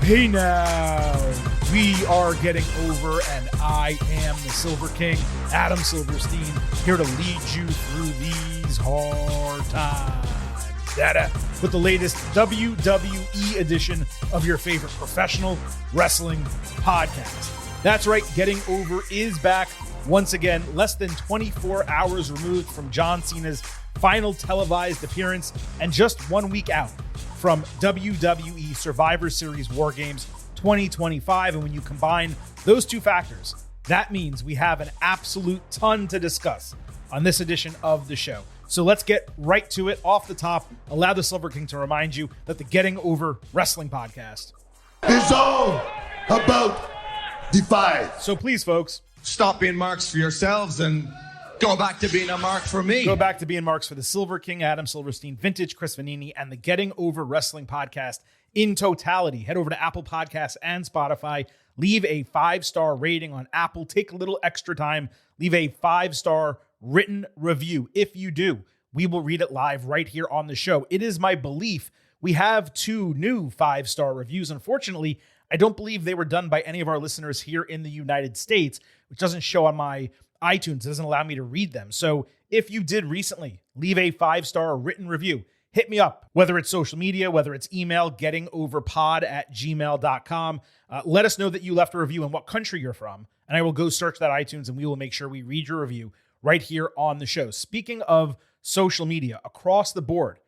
Hey now, we are getting over, and I am the Silver King, Adam Silverstein, here to lead you through these hard times. Dada, with the latest WWE edition of your favorite professional wrestling podcast. That's right, Getting Over is back once again, less than 24 hours removed from John Cena's final televised appearance, and just 1 week out from WWE Survivor Series War Games 2025. And when you combine those two factors, that means we have an absolute ton to discuss on this edition of the show. So let's get right to it. Off the top, allow the Silver King to remind you that the Getting Over Wrestling podcast is all about Defy. So please, folks, stop being marks for yourselves and go back to being a mark for me. Go back to being marks for the Silver King, Adam Silverstein, Vintage Chris Vanini, and the Getting Over Wrestling podcast in totality. Head over to Apple Podcasts and Spotify. Leave a 5-star rating on Apple. Take a little extra time. Leave a 5-star written review. If you do, we will read it live right here on the show. It is my belief we have 2 new 5-star reviews. Unfortunately, I don't believe they were done by any of our listeners here in the United States, which doesn't show on my iTunes. It doesn't allow me to read them. So if you did recently leave a 5-star written review, hit me up, whether it's social media, whether it's email, gettingoverpod@gmail.com. Let us know that you left a review and what country you're from, and I will go search that iTunes and we will make sure we read your review right here on the show. Speaking of social media, across the board,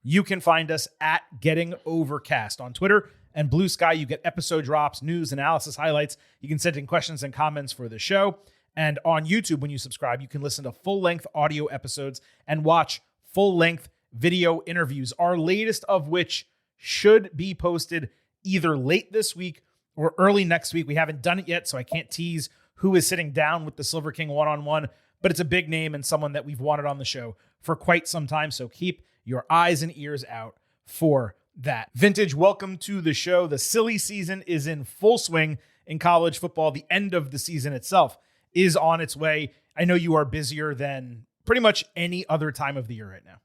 you can find us at Getting Overcast on Twitter and Blue Sky. You get episode drops, news, analysis, highlights. You can send in questions and comments for the show. And on YouTube, when you subscribe, you can listen to full-length audio episodes and watch full-length video interviews, our latest of which should be posted either late this week or early next week. We haven't done it yet, so I can't tease who is sitting down with the Silver King one-on-one, but it's a big name and someone that we've wanted on the show for quite some time, so keep your eyes and ears out for that. Vintage, welcome to the show. The silly season is in full swing in college football. The end of the season itself is on its way. I know you are busier than pretty much any other time of the year right now.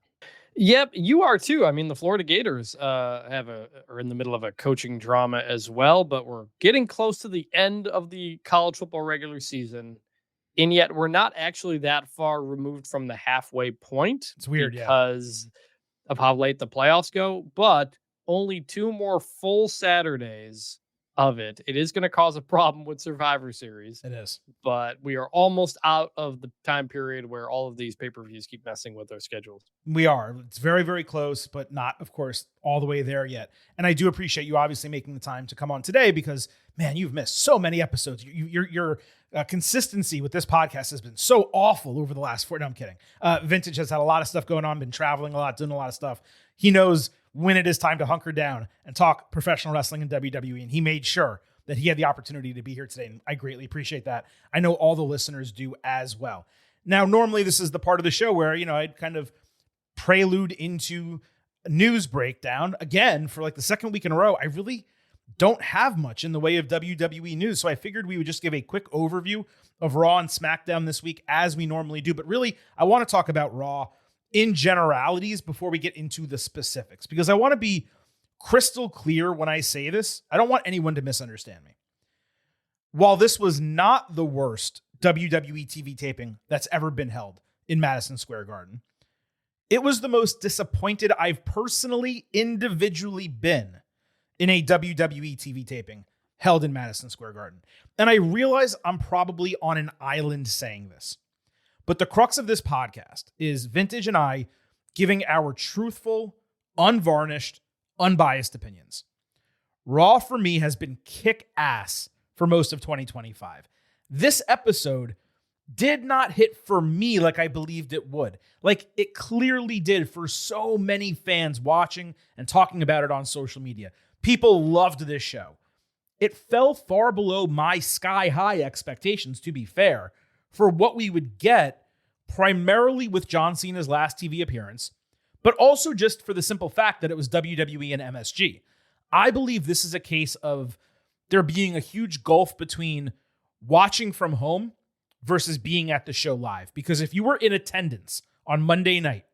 Yep, you are too. I mean, the Florida Gators are in the middle of a coaching drama as well, but we're getting close to the end of the college football regular season, and yet we're not actually that far removed from the halfway point. It's weird, because of how late the playoffs go, but only 2 more full Saturdays of it. It is going to cause a problem with Survivor Series. It is. But we are almost out of the time period where all of these pay-per-views keep messing with our schedules. We are. It's very, very close, but not, of course, all the way there yet. And I do appreciate you obviously making the time to come on today because, man, you've missed so many episodes. Your consistency with this podcast has been so awful over the last 4. No, I'm kidding. Vintage has had a lot of stuff going on, been traveling a lot, doing a lot of stuff. He knows when it is time to hunker down and talk professional wrestling in WWE. And he made sure that he had the opportunity to be here today. And I greatly appreciate that. I know all the listeners do as well. Now, normally this is the part of the show where, I'd kind of prelude into a news breakdown. Again, for like the second week in a row, I really don't have much in the way of WWE news. So I figured we would just give a quick overview of Raw and SmackDown this week as we normally do. But really, I want to talk about Raw in generalities before we get into the specifics, because I want to be crystal clear when I say this. I don't want anyone to misunderstand me. While this was not the worst WWE TV taping that's ever been held in Madison Square Garden, it was the most disappointed I've personally, individually been in a WWE TV taping held in Madison Square Garden. And I realize I'm probably on an island saying this, but the crux of this podcast is Vintage and I giving our truthful, unvarnished, unbiased opinions. Raw for me has been kick ass for most of 2025. This episode did not hit for me like I believed it would. Like it clearly did for so many fans watching and talking about it on social media. People loved this show. It fell far below my sky-high expectations, to be fair, for what we would get primarily with John Cena's last TV appearance, but also just for the simple fact that it was WWE and MSG. I believe this is a case of there being a huge gulf between watching from home versus being at the show live. Because if you were in attendance on Monday night,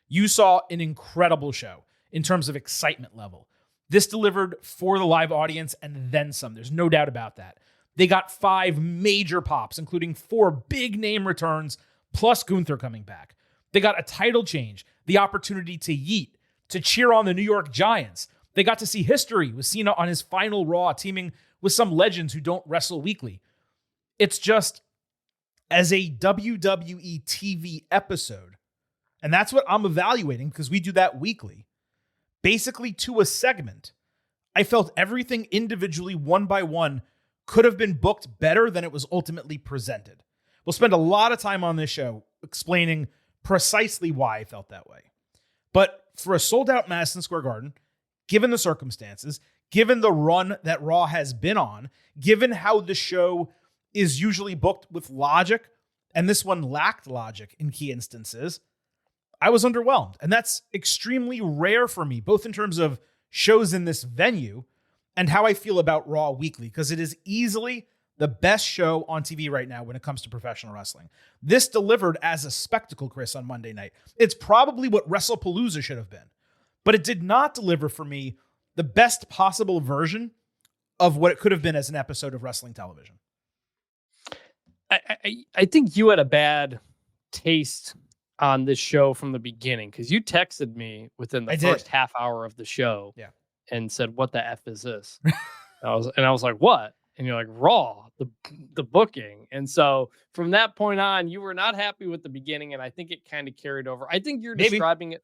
you saw an incredible show in terms of excitement level. This delivered for the live audience and then some. There's no doubt about that. They got 5 major pops, including 4 big name returns, plus Gunther coming back. They got a title change, the opportunity to yeet, to cheer on the New York Giants. They got to see history with Cena on his final Raw, teaming with some legends who don't wrestle weekly. It's just, as a WWE TV episode, and that's what I'm evaluating because we do that weekly, basically to a segment, I felt everything individually, one by one, could have been booked better than it was ultimately presented. We'll spend a lot of time on this show explaining precisely why I felt that way. But for a sold-out Madison Square Garden, given the circumstances, given the run that Raw has been on, given how the show is usually booked with logic, and this one lacked logic in key instances, I was underwhelmed. And that's extremely rare for me, both in terms of shows in this venue and how I feel about Raw weekly, because it is easily the best show on TV right now when it comes to professional wrestling. This delivered as a spectacle, Chris, on Monday night. It's probably what WrestlePalooza should have been, but it did not deliver for me the best possible version of what it could have been as an episode of wrestling television. I think you had a bad taste on this show from the beginning, because you texted me within the first half hour of the show, and said, "What the F is this?" I was like, "What?" And you're like, "Raw, the booking." And so from that point on, you were not happy with the beginning, and I think it kind of carried over. I think you're describing it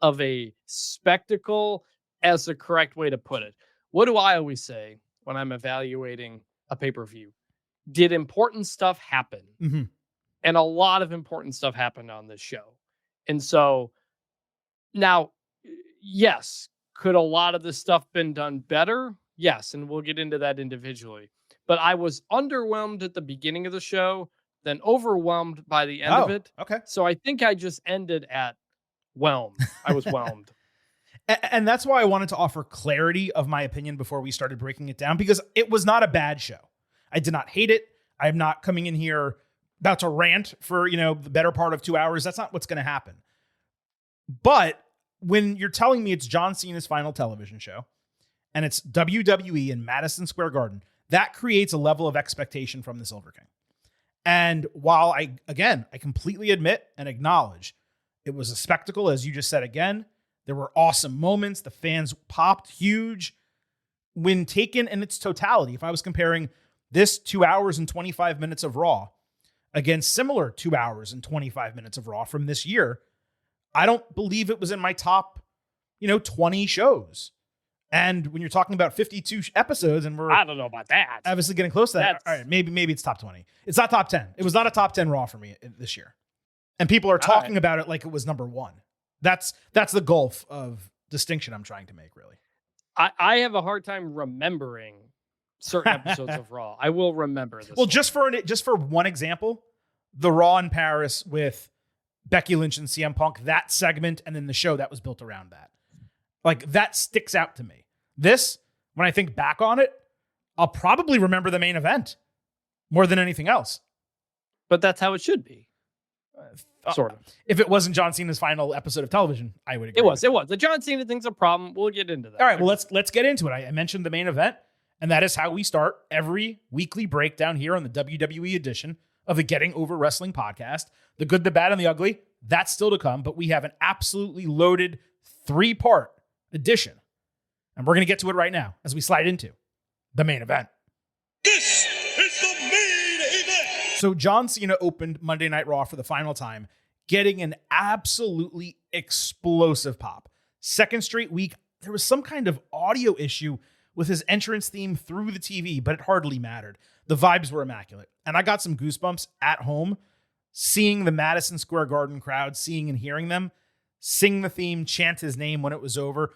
of a spectacle as the correct way to put it. What do I always say when I'm evaluating a pay-per-view? Did important stuff happen? Mm-hmm. And a lot of important stuff happened on this show. And so now, yes, could a lot of this stuff been done better? Yes, and we'll get into that individually. But I was underwhelmed at the beginning of the show, then overwhelmed by the end of it. Okay. So I think I just ended at whelmed. I was whelmed. And that's why I wanted to offer clarity of my opinion before we started breaking it down, because it was not a bad show. I did not hate it. I'm not coming in here about to rant for, the better part of 2 hours. That's not what's going to happen. But when you're telling me it's John Cena's final television show and it's WWE in Madison Square Garden, that creates a level of expectation from the Silver King. And while I completely admit and acknowledge it was a spectacle, as you just said again, there were awesome moments. The fans popped huge. When taken in its totality, if I was comparing this 2 hours and 25 minutes of Raw against similar 2 hours and 25 minutes of Raw from this year, I don't believe it was in my top, 20 shows. And when you're talking about 52 episodes, and I don't know about that. Obviously getting close to that. All right, maybe it's top 20. It's not top 10. It was not a top 10 Raw for me this year. And people are talking about it like it was number 1. That's the gulf of distinction I'm trying to make, really. I have a hard time remembering certain episodes of Raw. I will remember this. Well, just for one example, the Raw in Paris with Becky Lynch and CM Punk, that segment, and then the show that was built around that. Like, that sticks out to me. This, when I think back on it, I'll probably remember the main event more than anything else. But that's how it should be. Sort of. If it wasn't John Cena's final episode of television, I would agree. It was. The John Cena thing's a problem. We'll get into that. All right, well, let's get into it. I mentioned the main event, and that is how we start every weekly breakdown here on the WWE edition of the Getting Over Wrestling podcast. The good, the bad, and the ugly, that's still to come, but we have an absolutely loaded 3-part edition. And we're going to get to it right now as we slide into the main event. This is the main event. So John Cena opened Monday Night Raw for the final time, getting an absolutely explosive pop. Second straight week, there was some kind of audio issue with his entrance theme through the TV, but it hardly mattered. The vibes were immaculate. And I got some goosebumps at home, seeing the Madison Square Garden crowd, seeing and hearing them sing the theme, chant his name when it was over.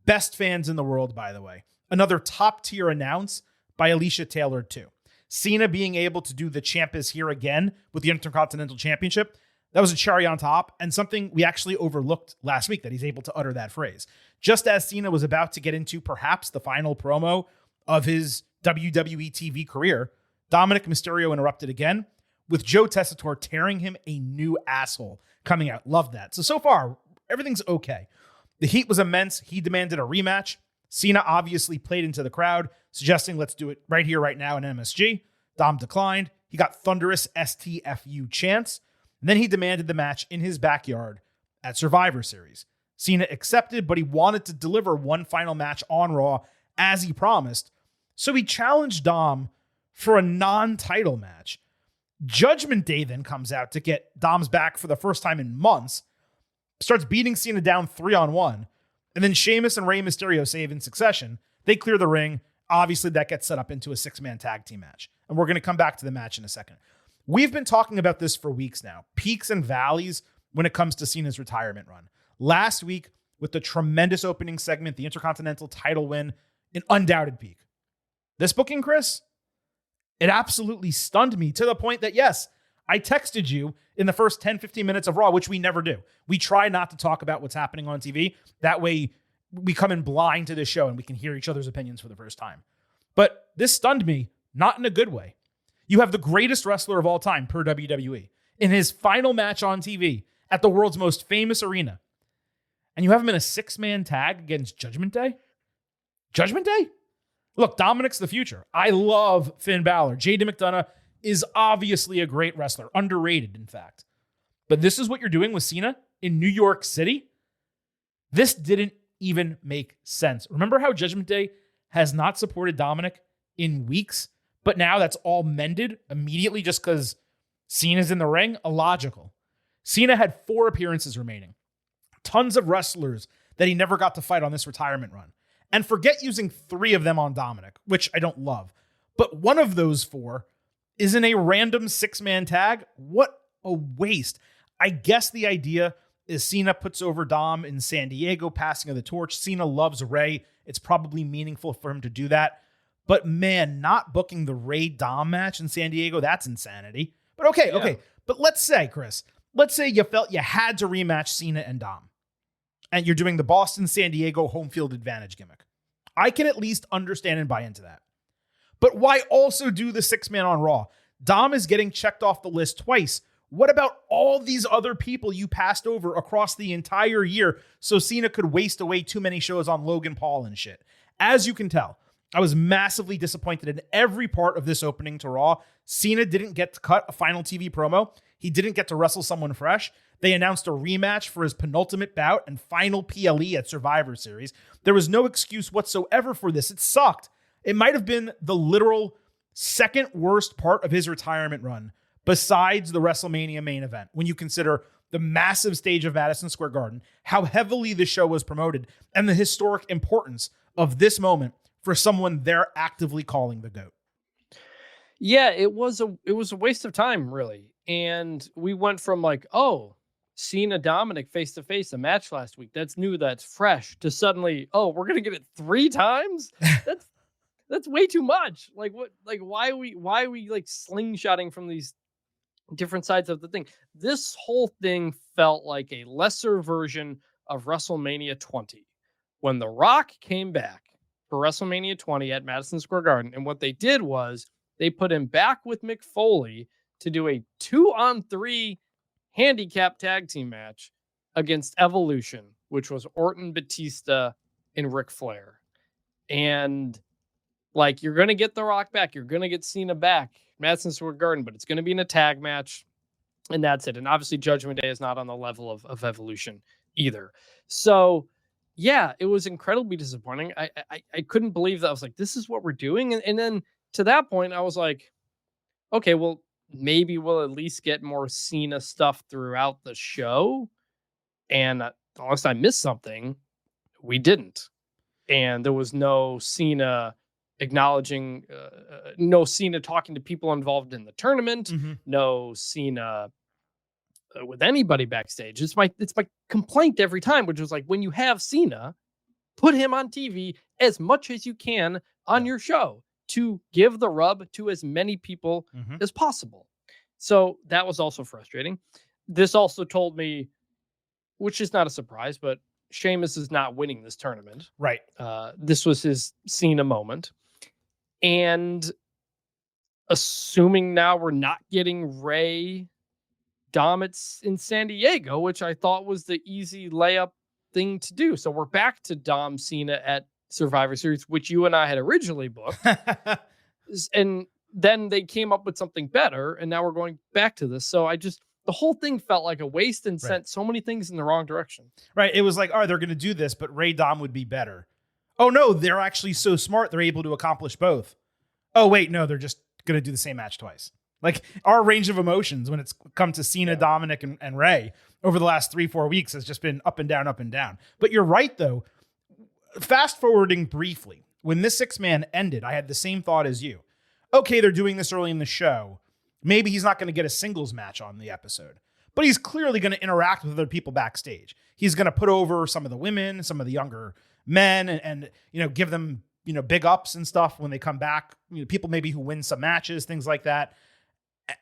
Best fans in the world, by the way. Another top-tier announce by Alicia Taylor, too. Cena being able to do the champ is here again with the Intercontinental Championship, that was a cherry on top, and something we actually overlooked last week, that he's able to utter that phrase. Just as Cena was about to get into perhaps the final promo of his WWE TV career, Dominic Mysterio interrupted again, with Joe Tessitore tearing him a new asshole coming out. Love that. So far, everything's okay. The heat was immense. He demanded a rematch. Cena obviously played into the crowd, suggesting let's do it right here, right now in MSG. Dom declined. He got thunderous STFU chants. And then he demanded the match in his backyard at Survivor Series. Cena accepted, but he wanted to deliver one final match on Raw as he promised. So he challenged Dom for a non-title match. Judgment Day then comes out to get Dom's back for the first time in months, starts beating Cena down 3-on-1, and then Sheamus and Rey Mysterio save in succession. They clear the ring. Obviously, that gets set up into a 6-man tag team match. And we're going to come back to the match in a second. We've been talking about this for weeks now. Peaks and valleys when it comes to Cena's retirement run. Last week, with the tremendous opening segment, the Intercontinental title win, an undoubted peak. This booking, Chris, it absolutely stunned me to the point that, yes, I texted you in the first 10, 15 minutes of Raw, which we never do. We try not to talk about what's happening on TV. That way we come in blind to this show and we can hear each other's opinions for the first time. But this stunned me, not in a good way. You have the greatest wrestler of all time per WWE in his final match on TV at the world's most famous arena. And you have him in a 6-man tag against Judgment Day? Judgment Day? Look, Dominic's the future. I love Finn Balor. JD McDonough is obviously a great wrestler, underrated, in fact. But this is what you're doing with Cena in New York City? This didn't even make sense. Remember how Judgment Day has not supported Dominic in weeks, but now that's all mended immediately just because Cena's in the ring? Illogical. Cena had 4 appearances remaining. Tons of wrestlers that he never got to fight on this retirement run. And forget using 3 of them on Dominic, which I don't love. But one of those 4 is in a random 6-man tag. What a waste. I guess the idea is Cena puts over Dom in San Diego, passing of the torch. Cena loves Rey. It's probably meaningful for him to do that. But man, not booking the Rey Dom match in San Diego, that's insanity. But okay. But let's say, Chris, you felt you had to rematch Cena and Dom. And you're doing the Boston-San Diego home field advantage gimmick. I can at least understand and buy into that. But why also do the 6-man on Raw? Dom is getting checked off the list twice. What about all these other people you passed over across the entire year so Cena could waste away too many shows on Logan Paul and shit? As you can tell, I was massively disappointed in every part of this opening to Raw. Cena didn't get to cut a final TV promo. He didn't get to wrestle someone fresh. They announced a rematch for his penultimate bout and final PLE at Survivor Series. There was no excuse whatsoever for this. It sucked. It might have been the literal second worst part of his retirement run, besides the WrestleMania main event, when you consider the massive stage of Madison Square Garden, how heavily the show was promoted, and the historic importance of this moment for someone they're actively calling the GOAT. Yeah, it was a waste of time, really. And we went from like, oh, Cena Dominic face to face, a match last week. That's new, that's fresh, to suddenly, oh, we're gonna get it 3 times? That's way too much. Like what? Like why are we like slingshotting from these different sides of the thing? This whole thing felt like a lesser version of WrestleMania 20 when The Rock came back for WrestleMania 20 at Madison Square Garden, and what they did was they put him back with Mick Foley to do a 2-on-3 handicap tag team match against Evolution, which was Orton, Batista, and Ric Flair. And like, you're going to get The Rock back. You're going to get Cena back, Madison Square Garden, but it's going to be in a tag match. And that's it. And obviously Judgment Day is not on the level of Evolution either. So yeah, it was incredibly disappointing. I couldn't believe that. I was like, this is what we're doing. And then to that point, I was like, okay, well, maybe we'll at least get more Cena stuff throughout the show. And unless I missed something, we didn't. And there was no Cena acknowledging, no Cena talking to people involved in the tournament, no Cena with anybody backstage. It's my complaint every time, which was like, when you have Cena, put him on TV as much as you can on your show to give the rub to as many people as possible. So that was also frustrating. This also told me, which is not a surprise, but Sheamus is not winning this tournament. Right. This was his Cena moment. And assuming now we're not getting Rey Dom in San Diego, which I thought was the easy layup thing to do. So we're back to Dom Cena at Survivor Series, which you and I had originally booked. And then they came up with something better, and now we're going back to this. So the whole thing felt like a waste and sent so many things in the wrong direction. Right. It was like, oh, they're going to do this, but Ray Dom would be better. Oh, no, they're actually so smart. They're able to accomplish both. Oh, wait, no, they're just going to do the same match twice. Like, our range of emotions when it's come to Cena, Dominic, and Ray over the last 3-4 weeks has just been up and down, up and down. But you're right, though. Fast forwarding briefly, when this 6-man ended, I had the same thought as you. Okay, they're doing this early in the show. Maybe he's not going to get a singles match on the episode, but he's clearly going to interact with other people backstage. He's going to put over some of the women, some of the younger men, and give them big ups and stuff when they come back. People maybe who win some matches, things like that.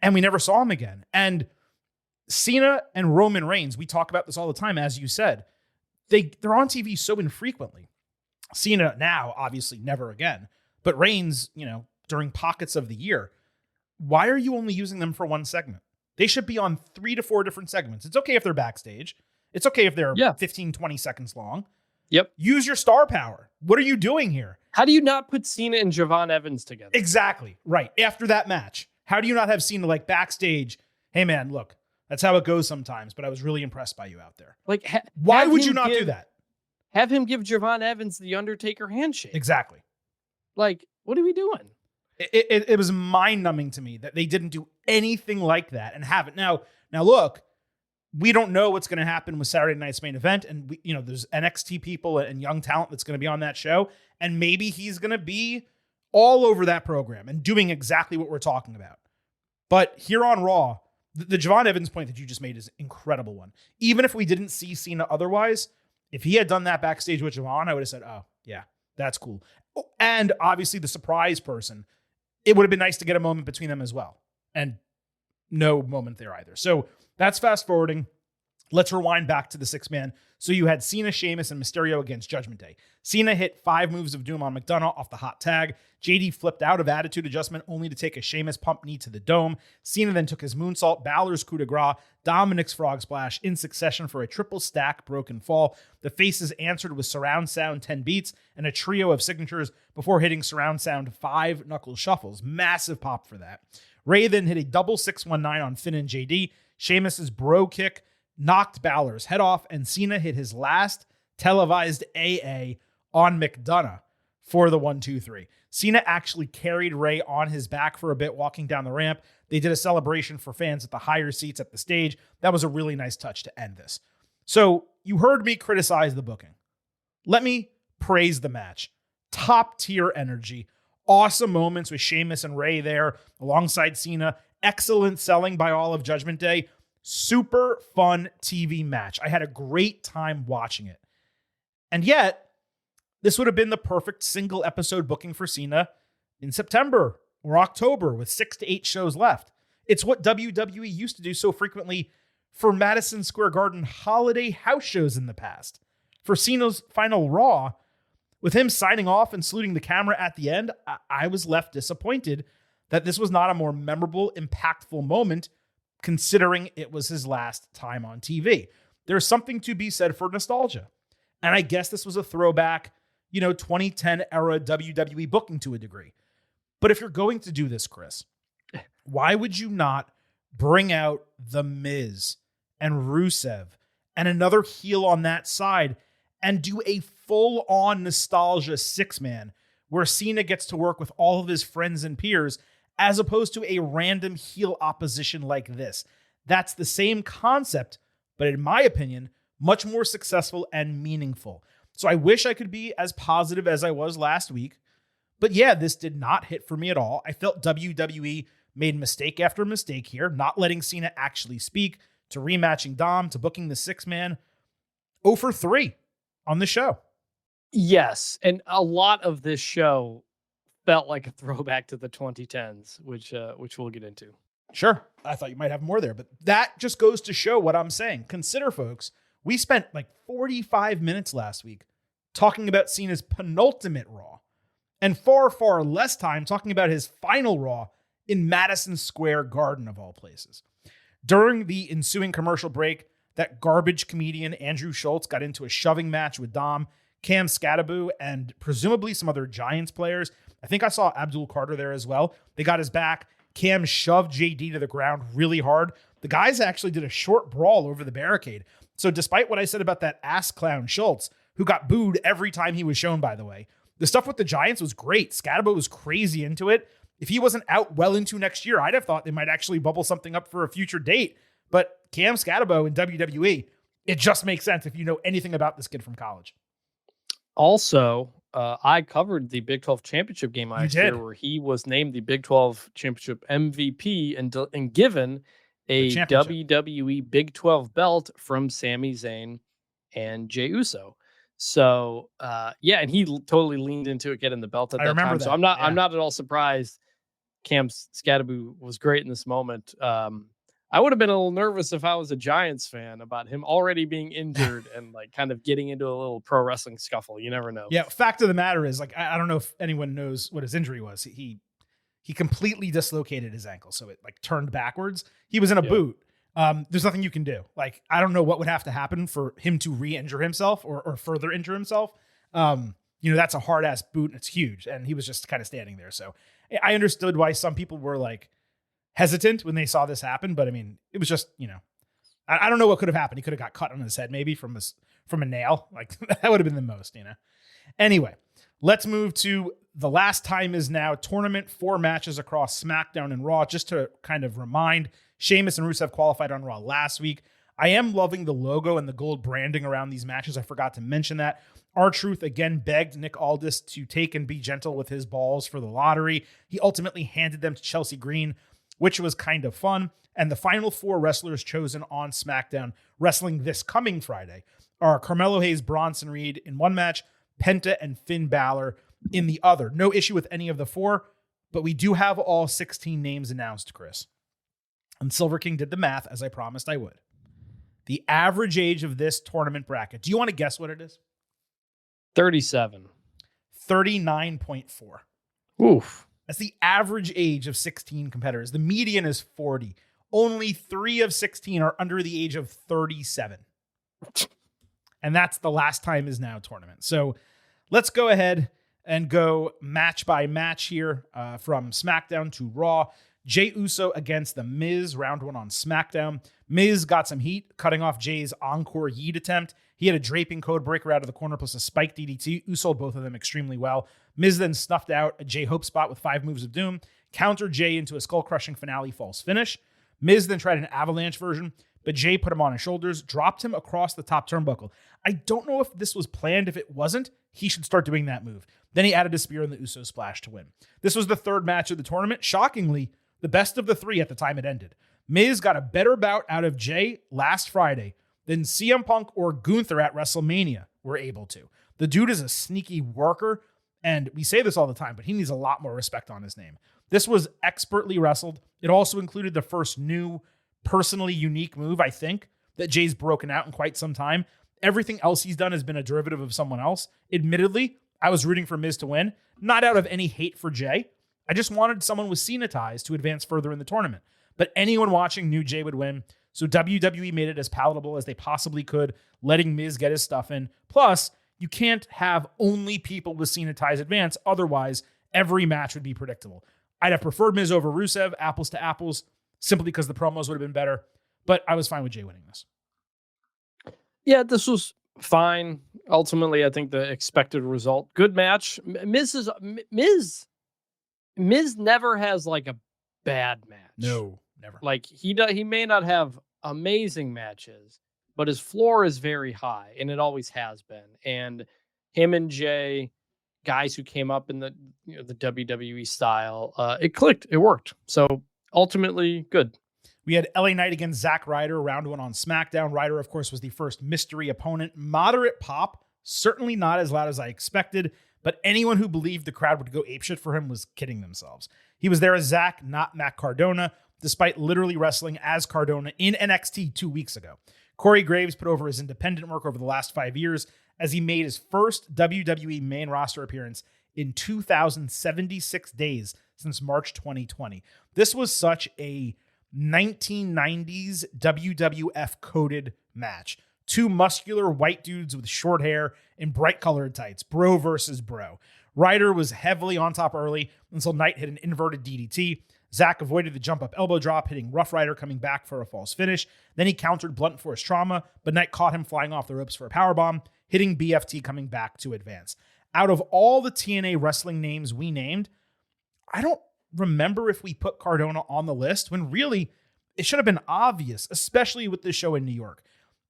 And we never saw him again. And Cena and Roman Reigns, we talk about this all the time, as you said. They're on TV so infrequently. Cena now, obviously, never again. But Reigns, during pockets of the year. Why are you only using them for one segment? They should be on 3 to 4 different segments. It's okay if they're backstage. It's okay if they're 15, 20 seconds long. Yep. Use your star power. What are you doing here? How do you not put Cena and Javon Evans together? Exactly. Right. After that match. How do you not have Cena like backstage? Hey, man, look, that's how it goes sometimes, but I was really impressed by you out there. Like, why would you not do that? Have him give Javon Evans the Undertaker handshake. Exactly. Like, what are we doing? It was mind-numbing to me that they didn't do anything like that and haven't. Now look, we don't know what's going to happen with Saturday Night's Main Event, and there's NXT people and young talent that's going to be on that show, and maybe he's going to be all over that program and doing exactly what we're talking about. But here on Raw, the Javon Evans point that you just made is an incredible one. Even if we didn't see Cena otherwise, if he had done that backstage with Javon, I would have said, oh, yeah, that's cool. And obviously the surprise person, it would have been nice to get a moment between them as well. And no moment there either. So that's fast forwarding. Let's rewind back to the 6-man. So you had Cena, Sheamus, and Mysterio against Judgment Day. Cena hit 5 moves of doom on McDonough off the hot tag. JD flipped out of attitude adjustment only to take a Sheamus pump knee to the dome. Cena then took his moonsault, Balor's coup de grace, Dominic's frog splash in succession for a triple stack broken fall. The faces answered with surround sound 10 beats and a trio of signatures before hitting surround sound 5 knuckle shuffles. Massive pop for that. Ray then hit a double 619 on Finn and JD. Sheamus's bro kick knocked Balor's head off, and Cena hit his last televised AA on McDonough for the 1-2-3. Cena actually carried Ray on his back for a bit walking down the ramp. They did a celebration for fans at the higher seats at the stage. That was a really nice touch to end this. So you heard me criticize the booking. Let me praise the match. Top tier energy. Awesome moments with Sheamus and Ray there alongside Cena. Excellent selling by all of Judgment Day. Super fun TV match. I had a great time watching it. And yet, this would have been the perfect single episode booking for Cena in September or October with 6 to 8 shows left. It's what WWE used to do so frequently for Madison Square Garden holiday house shows in the past. For Cena's final Raw, with him signing off and saluting the camera at the end, I was left disappointed that this was not a more memorable, impactful moment considering it was his last time on TV. There's something to be said for nostalgia. And I guess this was a throwback, 2010 era WWE booking to a degree. But if you're going to do this, Chris, why would you not bring out The Miz and Rusev and another heel on that side and do a full-on nostalgia 6-man where Cena gets to work with all of his friends and peers as opposed to a random heel opposition like this? That's the same concept, but in my opinion, much more successful and meaningful. So I wish I could be as positive as I was last week. But yeah, this did not hit for me at all. I felt WWE made mistake after mistake here, not letting Cena actually speak, to rematching Dom, to booking the 6-man. 0 for 3 on the show. Yes, and a lot of this show felt like a throwback to the 2010s, which we'll get into. Sure. I thought you might have more there, but that just goes to show what I'm saying. Consider, folks, we spent like 45 minutes last week talking about Cena's penultimate Raw and far, far less time talking about his final Raw in Madison Square Garden, of all places. During the ensuing commercial break, that garbage comedian Andrew Schultz got into a shoving match with Dom, Cam Scattaboo and presumably some other Giants players. I think I saw Abdul Carter there as well. They got his back. Cam shoved JD to the ground really hard. The guys actually did a short brawl over the barricade. So despite what I said about that ass clown Schultz, who got booed every time he was shown, by the way, the stuff with the Giants was great. Scatterbo was crazy into it. If he wasn't out well into next year, I'd have thought they might actually bubble something up for a future date. But Cam Scatterbo in WWE, it just makes sense if you know anything about this kid from college. Also, I covered the Big 12 championship game last year where he was named the Big 12 championship MVP and given a WWE Big 12 belt from Sami Zayn and Jey Uso. So, and he totally leaned into it, getting the belt at that time. So I'm not at all surprised. Cam Scattaboo was great in this moment. I would have been a little nervous if I was a Giants fan about him already being injured and like kind of getting into a little pro wrestling scuffle. You never know. Yeah. Fact of the matter is, like, I don't know if anyone knows what his injury was. He completely dislocated his ankle. So it like turned backwards. He was in a boot. There's nothing you can do. Like, I don't know what would have to happen for him to re-injure himself or further injure himself. That's a hard ass boot and it's huge. And he was just kind of standing there. So I understood why some people were like hesitant when they saw this happen. But I mean, it was just, I don't know what could have happened. He could have got cut on his head, maybe from a nail. Like that would have been the most, Anyway, let's move to the last time is now tournament, 4 matches across SmackDown and Raw. Just to kind of remind, Sheamus and Rusev qualified on Raw last week. I am loving the logo and the gold branding around these matches. I forgot to mention that. R-Truth again begged Nick Aldis to take and be gentle with his balls for the lottery. He ultimately handed them to Chelsea Green, which was kind of fun. And the final 4 wrestlers chosen on SmackDown wrestling this coming Friday are Carmelo Hayes, Bronson Reed in one match, Penta and Finn Balor in the other. No issue with any of the 4, but we do have all 16 names announced, Chris. And Silver King did the math, as I promised I would. The average age of this tournament bracket, do you want to guess what it is? 37. 39.4. Oof. That's the average age of 16 competitors. The median is 40. Only 3 of 16 are under the age of 37. And that's the last time is now tournament. So let's go ahead and go match by match here from SmackDown to Raw. Jey Uso against The Miz, round 1 on SmackDown. Miz got some heat, cutting off Jay's encore yeet attempt. He had a draping code breaker out of the corner plus a spike DDT. Uso both of them extremely well. Miz then snuffed out a Jay Hope spot with 5 moves of doom, countered Jay into a skull-crushing finale false finish. Miz then tried an avalanche version, but Jay put him on his shoulders, dropped him across the top turnbuckle. I don't know if this was planned. If it wasn't, he should start doing that move. Then he added a spear in the Uso splash to win. This was the 3rd match of the tournament. Shockingly, the best of the 3 at the time it ended. Miz got a better bout out of Jay last Friday than CM Punk or Gunther at WrestleMania were able to. The dude is a sneaky worker, and we say this all the time, but he needs a lot more respect on his name. This was expertly wrestled. It also included the first new, personally unique move, I think, that Jay's broken out in quite some time. Everything else he's done has been a derivative of someone else. Admittedly, I was rooting for Miz to win, not out of any hate for Jay. I just wanted someone with Cena ties to advance further in the tournament. But anyone watching knew Jay would win, so WWE made it as palatable as they possibly could, letting Miz get his stuff in. Plus, you can't have only people with Cena ties advance, otherwise every match would be predictable. I'd have preferred Miz over Rusev, apples to apples, simply because the promos would have been better, but I was fine with Jay winning this. Yeah, this was fine. Ultimately, I think the expected result. Good match. Miz never has like a bad match. No, never. Like he may not have amazing matches, but his floor is very high, and it always has been. And him and Jay, guys who came up in the the WWE style, it clicked, it worked. So ultimately, good. We had LA Knight against Zack Ryder, round 1 on SmackDown. Ryder, of course, was the first mystery opponent. Moderate pop, certainly not as loud as I expected, but anyone who believed the crowd would go apeshit for him was kidding themselves. He was there as Zack, not Matt Cardona, despite literally wrestling as Cardona in NXT 2 weeks ago. Corey Graves put over his independent work over the last 5 years as he made his first WWE main roster appearance in 2,076 days since March 2020. This was such a 1990s WWF coded match. Two muscular white dudes with short hair in bright colored tights. Bro versus bro. Ryder was heavily on top early until Knight hit an inverted DDT. Zach avoided the jump-up elbow drop, hitting Rough Rider coming back for a false finish. Then he countered blunt force trauma, but Knight caught him flying off the ropes for a powerbomb, hitting BFT coming back to advance. Out of all the TNA wrestling names we named, I don't remember if we put Cardona on the list when really it should have been obvious, especially with this show in New York,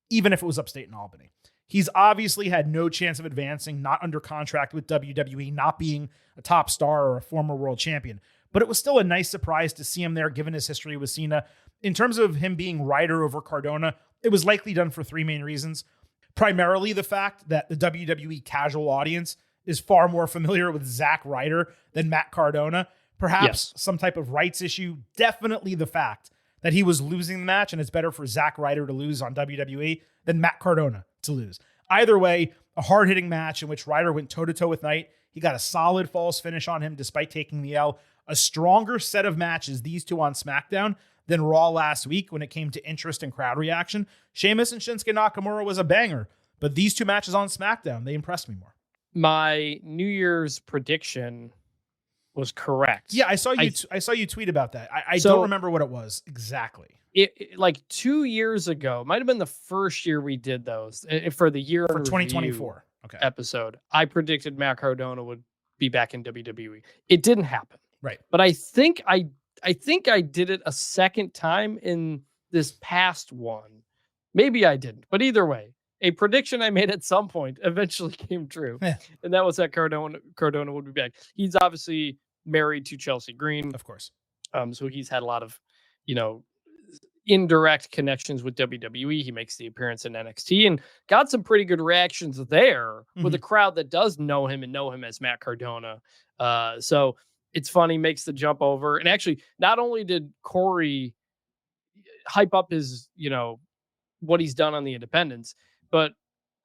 even if it was upstate in Albany. He's obviously had no chance of advancing, not under contract with WWE, not being a top star or a former world champion. But it was still a nice surprise to see him there, given his history with Cena. In terms of him being Ryder over Cardona, it was likely done for three main reasons. Primarily the fact that the WWE casual audience is far more familiar with Zack Ryder than Matt Cardona. Perhaps some type of rights issue. Definitely the fact that he was losing the match, and it's better for Zack Ryder to lose on WWE than Matt Cardona to lose. Either way, a hard-hitting match in which Ryder went toe-to-toe with Knight. He got a solid false finish on him despite taking the L. A stronger set of matches, these two on SmackDown, than Raw last week when it came to interest and crowd reaction. Sheamus and Shinsuke Nakamura was a banger, but these two matches on SmackDown, they impressed me more. My New Year's prediction was correct. Yeah, I saw you tweet about that. I don't remember what it was exactly. It like 2 years ago, might have been the first year we did those for the year for 2024 episode. I predicted Matt Cardona would be back in WWE. It didn't happen. Right. But I think I did it a second time in this past one. Maybe I didn't. But either way, a prediction I made at some point eventually came true. Yeah. And that was that Cardona would be back. He's obviously married to Chelsea Green. Of course. So he's had a lot of, indirect connections with WWE. He makes the appearance in NXT and got some pretty good reactions there with a crowd that does know him and know him as Matt Cardona. So it's funny, makes the jump over. And actually, not only did Corey hype up his, what he's done on the independents, but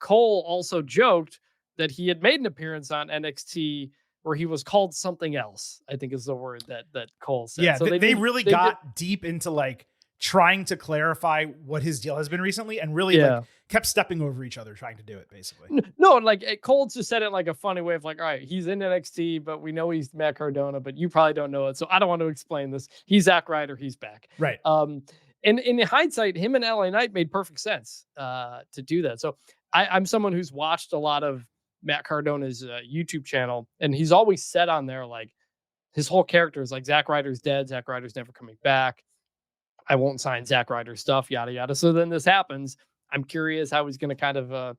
Cole also joked that he had made an appearance on NXT where he was called something else, I think is the word that Cole said. Yeah, so they really got deep into like trying to clarify what his deal has been recently and really like kept stepping over each other trying to do it basically. No, like Cole just said it like a funny way of like, all right, he's in NXT, but we know he's Matt Cardona, but you probably don't know it. So I don't want to explain this. He's Zack Ryder. He's back. Right. And in hindsight, him and LA Knight made perfect sense to do that. So I'm someone who's watched a lot of Matt Cardona's YouTube channel, and he's always said on there, like, his whole character is like, Zack Ryder's dead. Zack Ryder's never coming back. I won't sign Zack Ryder's stuff, yada, yada. So then this happens. I'm curious how he's going to kind of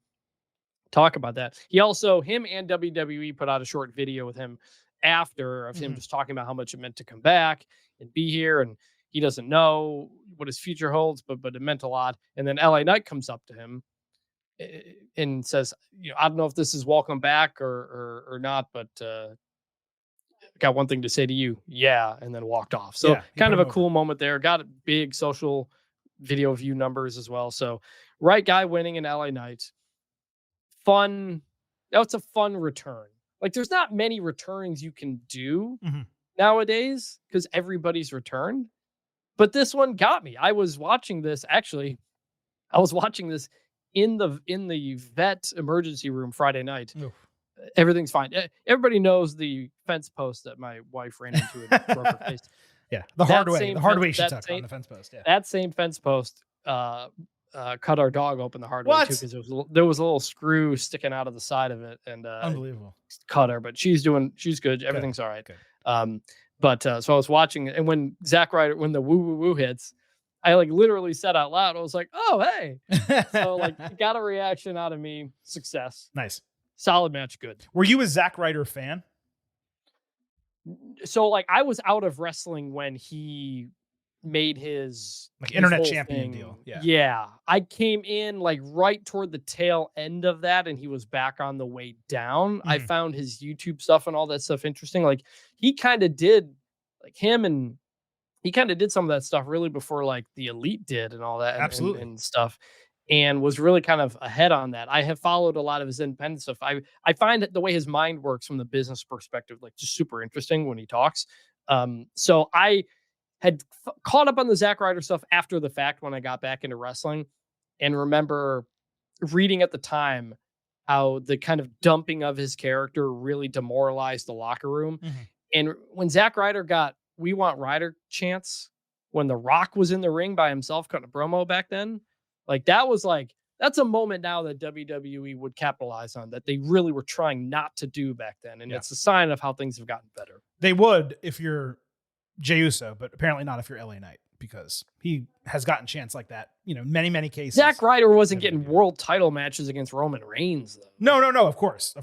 talk about that. He also, him and WWE put out a short video with him after of him just talking about how much it meant to come back and be here. And he doesn't know what his future holds, but it meant a lot. And then LA Knight comes up to him and says, I don't know if this is welcome back or not, but got one thing to say to you. Yeah. And then walked off. So kind of a cool moment there. Got big social video view numbers as well. So right guy winning in LA Knight. Fun. It's a fun return. Like there's not many returns you can do nowadays because everybody's returned. But this one got me. I was watching this in the vet emergency room Friday night. Oof. Everything's fine. Everybody knows the fence post that my wife ran into and broke her face. Yeah, the hard way she took on the fence post. Yeah, that same fence post cut our dog open the hard way too because there was a little screw sticking out of the side of it and unbelievable. Cut her, but she's good. Everything's all right. Good. So I was watching it, and when Zack Ryder, when the woo woo woo hits, I like literally said out loud, I was like, "Oh, hey!" So like, got a reaction out of me. Success. Nice. Solid match. Good. Were you a Zack Ryder fan? So like, I was out of wrestling when he made his internet champion deal. Yeah. I came in like right toward the tail end of that, and he was back on the way down. I found his YouTube stuff and all that stuff interesting. Like he kind of did, like he kind of did some of that stuff really before like the Elite did and all that. Absolutely. And stuff. And was really kind of ahead on that. I have followed a lot of his independent stuff. I find that the way his mind works from the business perspective, like just super interesting when he talks. So I had caught up on the Zack Ryder stuff after the fact when I got back into wrestling, and remember reading at the time how the kind of dumping of his character really demoralized the locker room. Mhm. And when Zack Ryder got "We Want Ryder" chants, when The Rock was in the ring by himself cutting a promo back then, that's a moment now that WWE would capitalize on, that they really were trying not to do back then. And it's a sign of how things have gotten better. They would if you're Jey Uso, but apparently not if you're LA Knight, because he has gotten chants like that, many, many cases. Zack Ryder wasn't getting world title matches against Roman Reigns, though. No. Of course.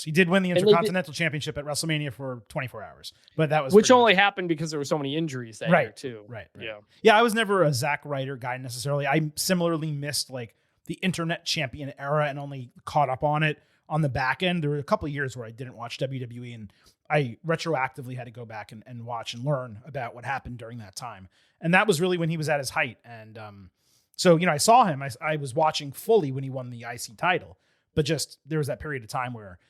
He did win the Intercontinental Championship at WrestleMania for 24 hours, but that was which only happened because there were so many injuries that year too. Right. Yeah. I was never a Zack Ryder guy necessarily. I similarly missed like the internet champion era and only caught up on it on the back end. There were a couple of years where I didn't watch WWE, and I retroactively had to go back and watch and learn about what happened during that time. And that was really when he was at his height. And so, I saw him. I was watching fully when he won the IC title, but just there was that period of time where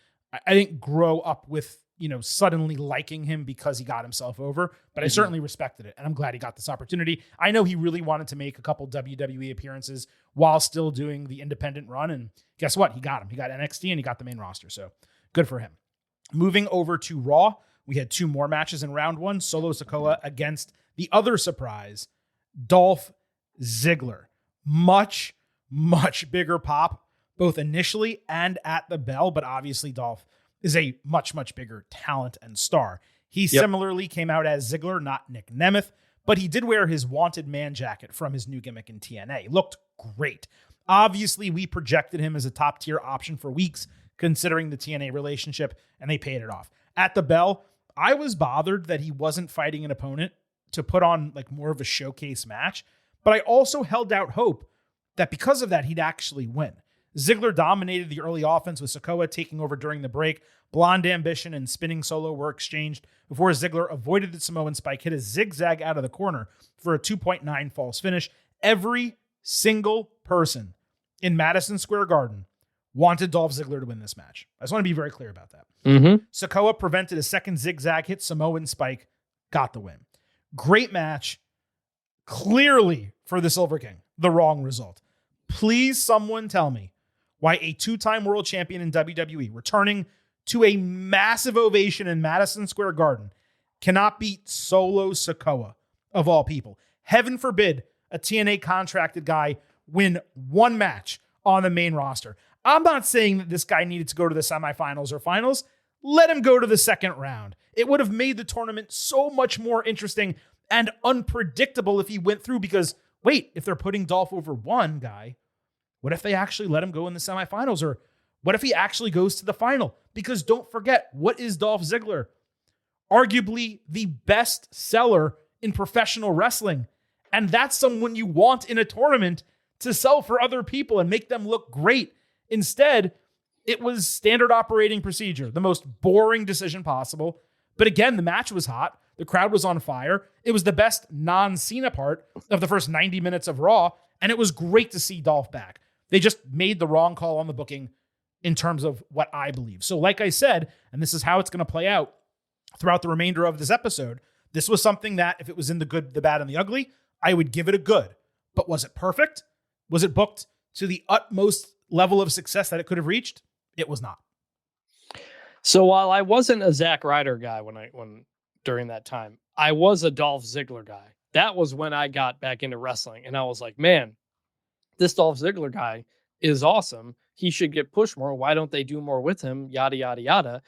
I didn't grow up with, suddenly liking him because he got himself over, but I certainly respected it. And I'm glad he got this opportunity. I know he really wanted to make a couple WWE appearances while still doing the independent run. And guess what? He got him. He got NXT and he got the main roster. So good for him. Moving over to Raw, we had 2 more matches in round 1. Solo Sikoa against the other surprise, Dolph Ziggler. Much, much bigger pop, both initially and at the bell, but obviously Dolph is a much, much bigger talent and star. He similarly came out as Ziggler, not Nick Nemeth, but he did wear his Wanted Man jacket from his new gimmick in TNA. Looked great. Obviously, we projected him as a top-tier option for weeks, considering the TNA relationship, and they paid it off. At the bell, I was bothered that he wasn't fighting an opponent to put on like more of a showcase match, but I also held out hope that because of that, he'd actually win. Ziggler dominated the early offense with Sikoa taking over during the break. Blonde Ambition and Spinning Solo were exchanged before Ziggler avoided the Samoan spike, hit a zigzag out of the corner for a 2.9 false finish. Every single person in Madison Square Garden wanted Dolph Ziggler to win this match. I just want to be very clear about that. Sikoa prevented a second zigzag hit Samoan spike, got the win. Great match. Clearly, for the Silver King, the wrong result. Please, someone tell me why a 2-time world champion in WWE returning to a massive ovation in Madison Square Garden cannot beat Solo Sikoa, of all people. Heaven forbid a TNA contracted guy win one match on the main roster. I'm not saying that this guy needed to go to the semifinals or finals. Let him go to the second round. It would have made the tournament so much more interesting and unpredictable if he went through, because wait, if they're putting Dolph over one guy, what if they actually let him go in the semifinals? Or what if he actually goes to the final? Because don't forget, what is Dolph Ziggler? Arguably the best seller in professional wrestling. And that's someone you want in a tournament to sell for other people and make them look great. Instead, it was standard operating procedure, the most boring decision possible. But again, the match was hot. The crowd was on fire. It was the best non-Cena part of the first 90 minutes of Raw. And it was great to see Dolph back. They just made the wrong call on the booking in terms of what I believe. So like I said, and this is how it's going to play out throughout the remainder of this episode, this was something that if it was in the good, the bad, and the ugly, I would give it a good. But was it perfect? Was it booked to the utmost level of success that it could have reached? It was not. So while I wasn't a Zack Ryder guy when during that time, I was a Dolph Ziggler guy. That was when I got back into wrestling, and I was like, man, this Dolph Ziggler guy is awesome. He should get pushed more. Why don't they do more with him? Yada, yada, yada.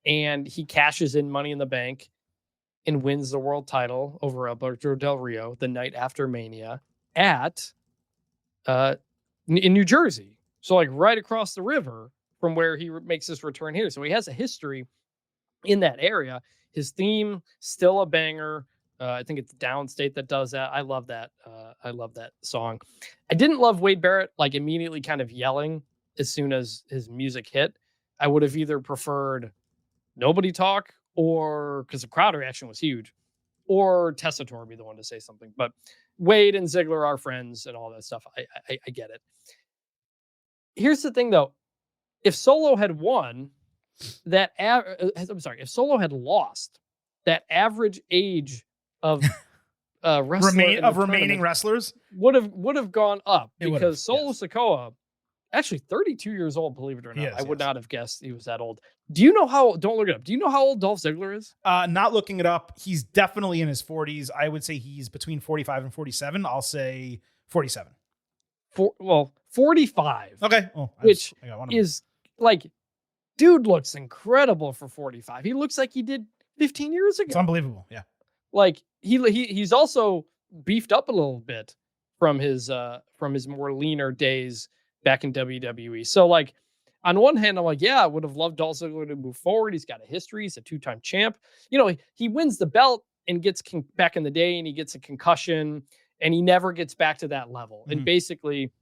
And he cashes in Money in the Bank and wins the world title over Alberto Del Rio the night after Mania at in New Jersey. So like right across the river from where he makes his return here. So he has a history in that area. His theme, still a banger. I think it's Downstate that does that. I love that. I love that song. I didn't love Wade Barrett like immediately kind of yelling as soon as his music hit. I would have either preferred nobody talk, or because the crowd reaction was huge, or Tessitore be the one to say something. But Wade and Ziggler are friends and all that stuff. I get it. Here's the thing though. If Solo had won, if Solo had lost, that average age of remaining wrestlers would have gone up, because Solo Sikoa actually 32 years old, believe it or not. I would Yes. not have guessed he was that old. Do you know how, don't look it up. Do you know how old Dolph Ziggler is? Not looking it up. He's definitely in his 40s. I would say he's between 45 and 47. I'll say 47. 45. Okay. Well, which is like, dude looks incredible for 45. He looks like he did 15 years ago. It's unbelievable. Yeah. Like he's also beefed up a little bit from his more leaner days back in WWE. So like on one hand, I'm like, yeah, I would have loved Dolph Ziggler to move forward. He's got a history. He's a 2-time champ. You know, he wins the belt and gets back in the day and he gets a concussion and he never gets back to that level. And basically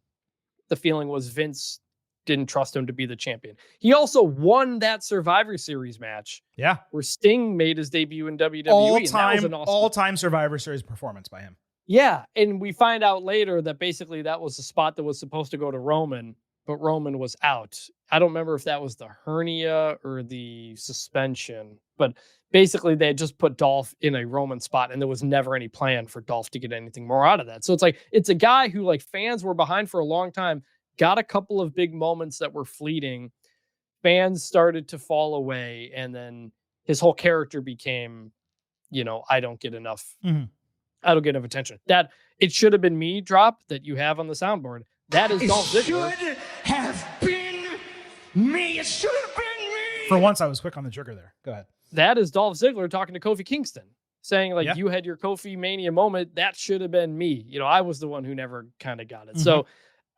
the feeling was Vince didn't trust him to be the champion. He also won that Survivor Series match. Yeah. Where Sting made his debut in WWE. All-time Survivor Series performance by him. Yeah. And we find out later that basically that was the spot that was supposed to go to Roman, but Roman was out. I don't remember if that was the hernia or the suspension, but basically they had just put Dolph in a Roman spot and there was never any plan for Dolph to get anything more out of that. So it's like, it's a guy who like fans were behind for a long time, got a couple of big moments that were fleeting. Fans started to fall away. And then his whole character became, you know, I don't get enough. I don't get enough attention. That it should have been me drop that you have on the soundboard. That is Dolph Ziggler. It should have been me. It should have been me. For once, I was quick on the trigger there. Go ahead. That is Dolph Ziggler talking to Kofi Kingston, saying like, you had your Kofi Mania moment. That should have been me. You know, I was the one who never kind of got it. So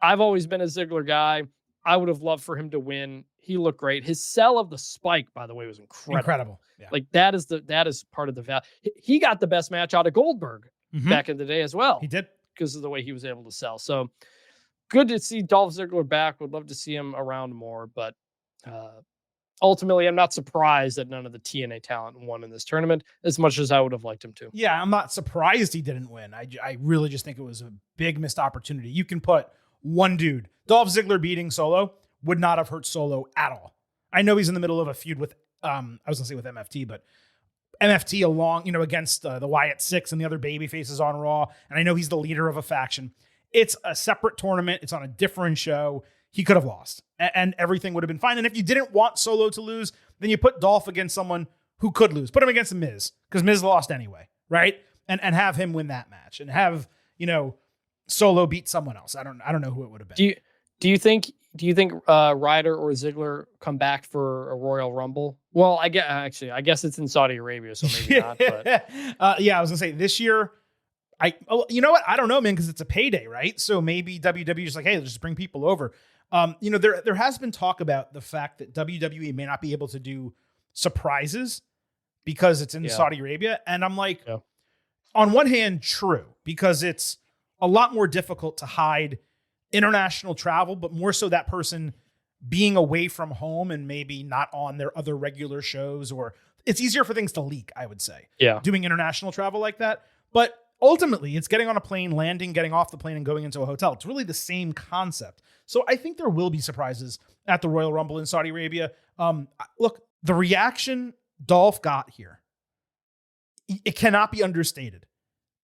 I've always been a Ziggler guy. I would have loved for him to win. He looked great. His sell of the spike, by the way, was incredible. Yeah. Like that is part of the value. He got the best match out of Goldberg back in the day as well. He did, because of the way he was able to sell. So good to see Dolph Ziggler back. Would love to see him around more, but ultimately, I'm not surprised that none of the TNA talent won in this tournament as much as I would have liked him to. Yeah, I'm not surprised he didn't win. I really just think it was a big missed opportunity. You can put one dude. Dolph Ziggler beating Solo would not have hurt Solo at all. I know he's in the middle of a feud with, I was going to say with MFT, but MFT along, you know, against the Wyatt Six and the other baby faces on Raw. And I know he's the leader of a faction. It's a separate tournament. It's on a different show. He could have lost and everything would have been fine. And if you didn't want Solo to lose, then you put Dolph against someone who could lose. Put him against Miz because Miz lost anyway, right? And have him win that match and have, you know, Solo beat someone else. I don't know who it would have been. Do you think Ryder or Ziggler come back for a Royal Rumble? Well, I guess it's in Saudi Arabia, so maybe not. But yeah, I was gonna say this year. You know what? I don't know, man, because it's a payday, right? So maybe WWE is like, hey, let's just bring people over. You know, there has been talk about the fact that WWE may not be able to do surprises because it's in Saudi Arabia, and I'm like, on one hand, true, because it's a lot more difficult to hide international travel, but more so that person being away from home and maybe not on their other regular shows, or it's easier for things to leak, I would say. Yeah. Doing international travel like that. But ultimately, it's getting on a plane, landing, getting off the plane, and going into a hotel. It's really the same concept. So I think there will be surprises at the Royal Rumble in Saudi Arabia. Look, the reaction Dolph got here, it cannot be understated.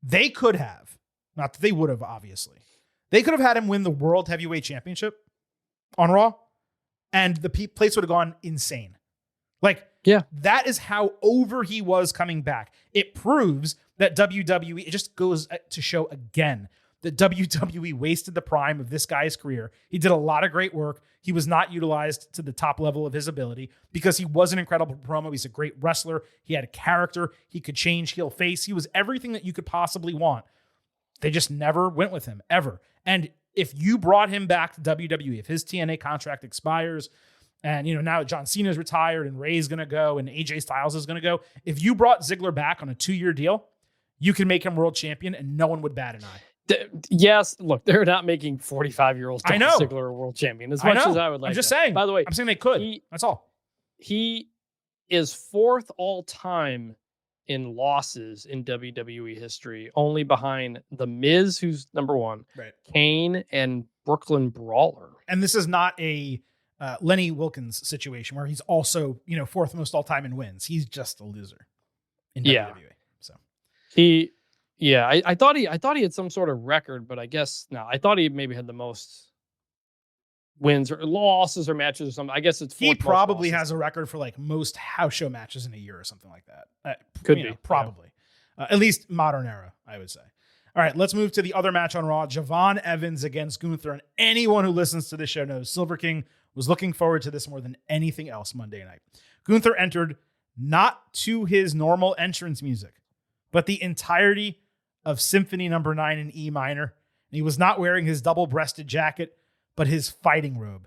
They could have, not that they would have, obviously. They could have had him win the World Heavyweight Championship on Raw, and the place would have gone insane. Like, that is how over he was coming back. It proves that WWE, it just goes to show again that WWE wasted the prime of this guy's career. He did a lot of great work. He was not utilized to the top level of his ability because he was an incredible promo. He's a great wrestler. He had a character. He could change heel face. He was everything that you could possibly want. They just never went with him, ever. And if you brought him back to WWE, if his TNA contract expires, and, you know, now John Cena's retired and Ray's going to go and AJ Styles is going to go, if you brought Ziggler back on a 2-year deal, you can make him world champion and no one would bat an eye. Yes, look, they're not making 45-year-old Ziggler a world champion as much as I would like. I'm just saying. By the way, I'm saying they could. That's all. He is 4th all time in losses in WWE history, only behind The Miz, who's number 1, right, Kane, and Brooklyn Brawler. And this is not a Lenny Wilkins situation where he's also, you know, 4th most all time in wins. He's just a loser in WWE. So I thought he had some sort of record, but I guess no. I thought he maybe had the most wins or losses or matches or something. I guess it's he fourth most probably losses. has a record for like most house show matches in a year or something like that. Could you know, be, probably. At least modern era, I would say. All right, let's move to the other match on Raw. Javon Evans against Gunther. And anyone who listens to this show knows Silver King was looking forward to this more than anything else Monday night. Gunther entered not to his normal entrance music, but the entirety of Symphony No. 9 in E minor. And he was not wearing his double-breasted jacket, but his fighting robe.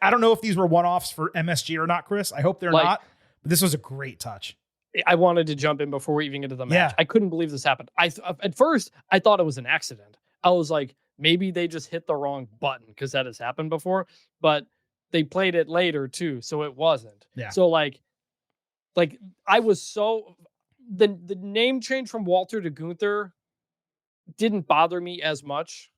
I don't know if these were one-offs for MSG or not, Chris. I hope they're not. But this was a great touch. I wanted to jump in before we even get to the match. Yeah. I couldn't believe this happened. At first, I thought it was an accident. I was like, maybe they just hit the wrong button because that has happened before. But they played it later too, so it wasn't. Yeah. So like I was so the name change from Walter to Gunther didn't bother me as much.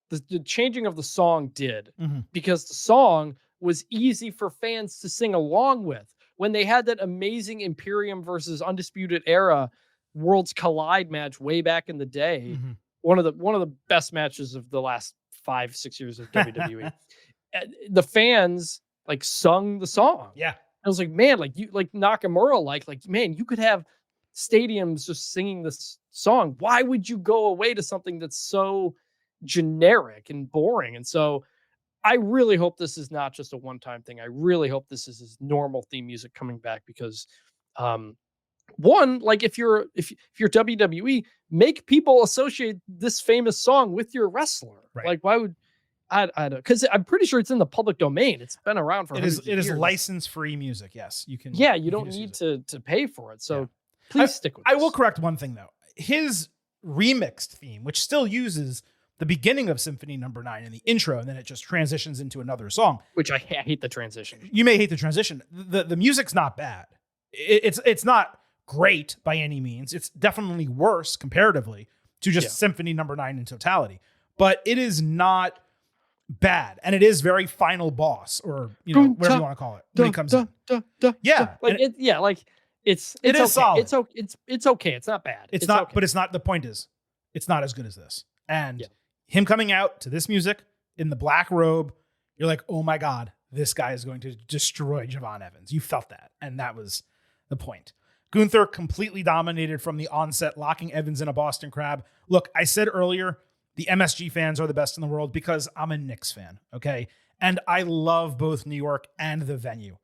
The changing of the song did, because the song was easy for fans to sing along with. When they had that amazing Imperium versus Undisputed Era Worlds Collide match way back in the day, one of the best matches of the last 5-6 years of WWE. The fans like sung the song. Yeah. I was like, man, like you like Nakamura, like man, you could have stadiums just singing this song. Why would you go away to something that's so generic and boring? And so I really hope this is not just a one-time thing. I really hope this is his normal theme music coming back, because one, like if you're WWE, make people associate this famous song with your wrestler. Right. Like why would I don't, because I'm pretty sure it's in the public domain. It's been around for it is license-free music. Yes, you can. Yeah, you don't need to pay for it. So please stick with I this. will correct one thing though. His remixed theme, which still uses the beginning of Symphony No. 9 in the intro, and then it just transitions into another song. Which I hate the transition. You may hate the transition. The music's not bad. It's not great by any means. It's definitely worse comparatively to just Symphony No. 9 in totality. But it is not bad, and it is very final boss, or whatever you want to call it when he comes in. Yeah, like it's it is okay. solid. It's okay. It's not bad. It's not, okay. but it's not. The point is, it's not as good as this. And him coming out to this music in the black robe, you're like, oh my God, this guy is going to destroy Javon Evans. You felt that, and that was the point. Gunther completely dominated from the onset, locking Evans in a Boston Crab. Look, I said earlier, the MSG fans are the best in the world because I'm a Knicks fan, okay? And I love both New York and the venue.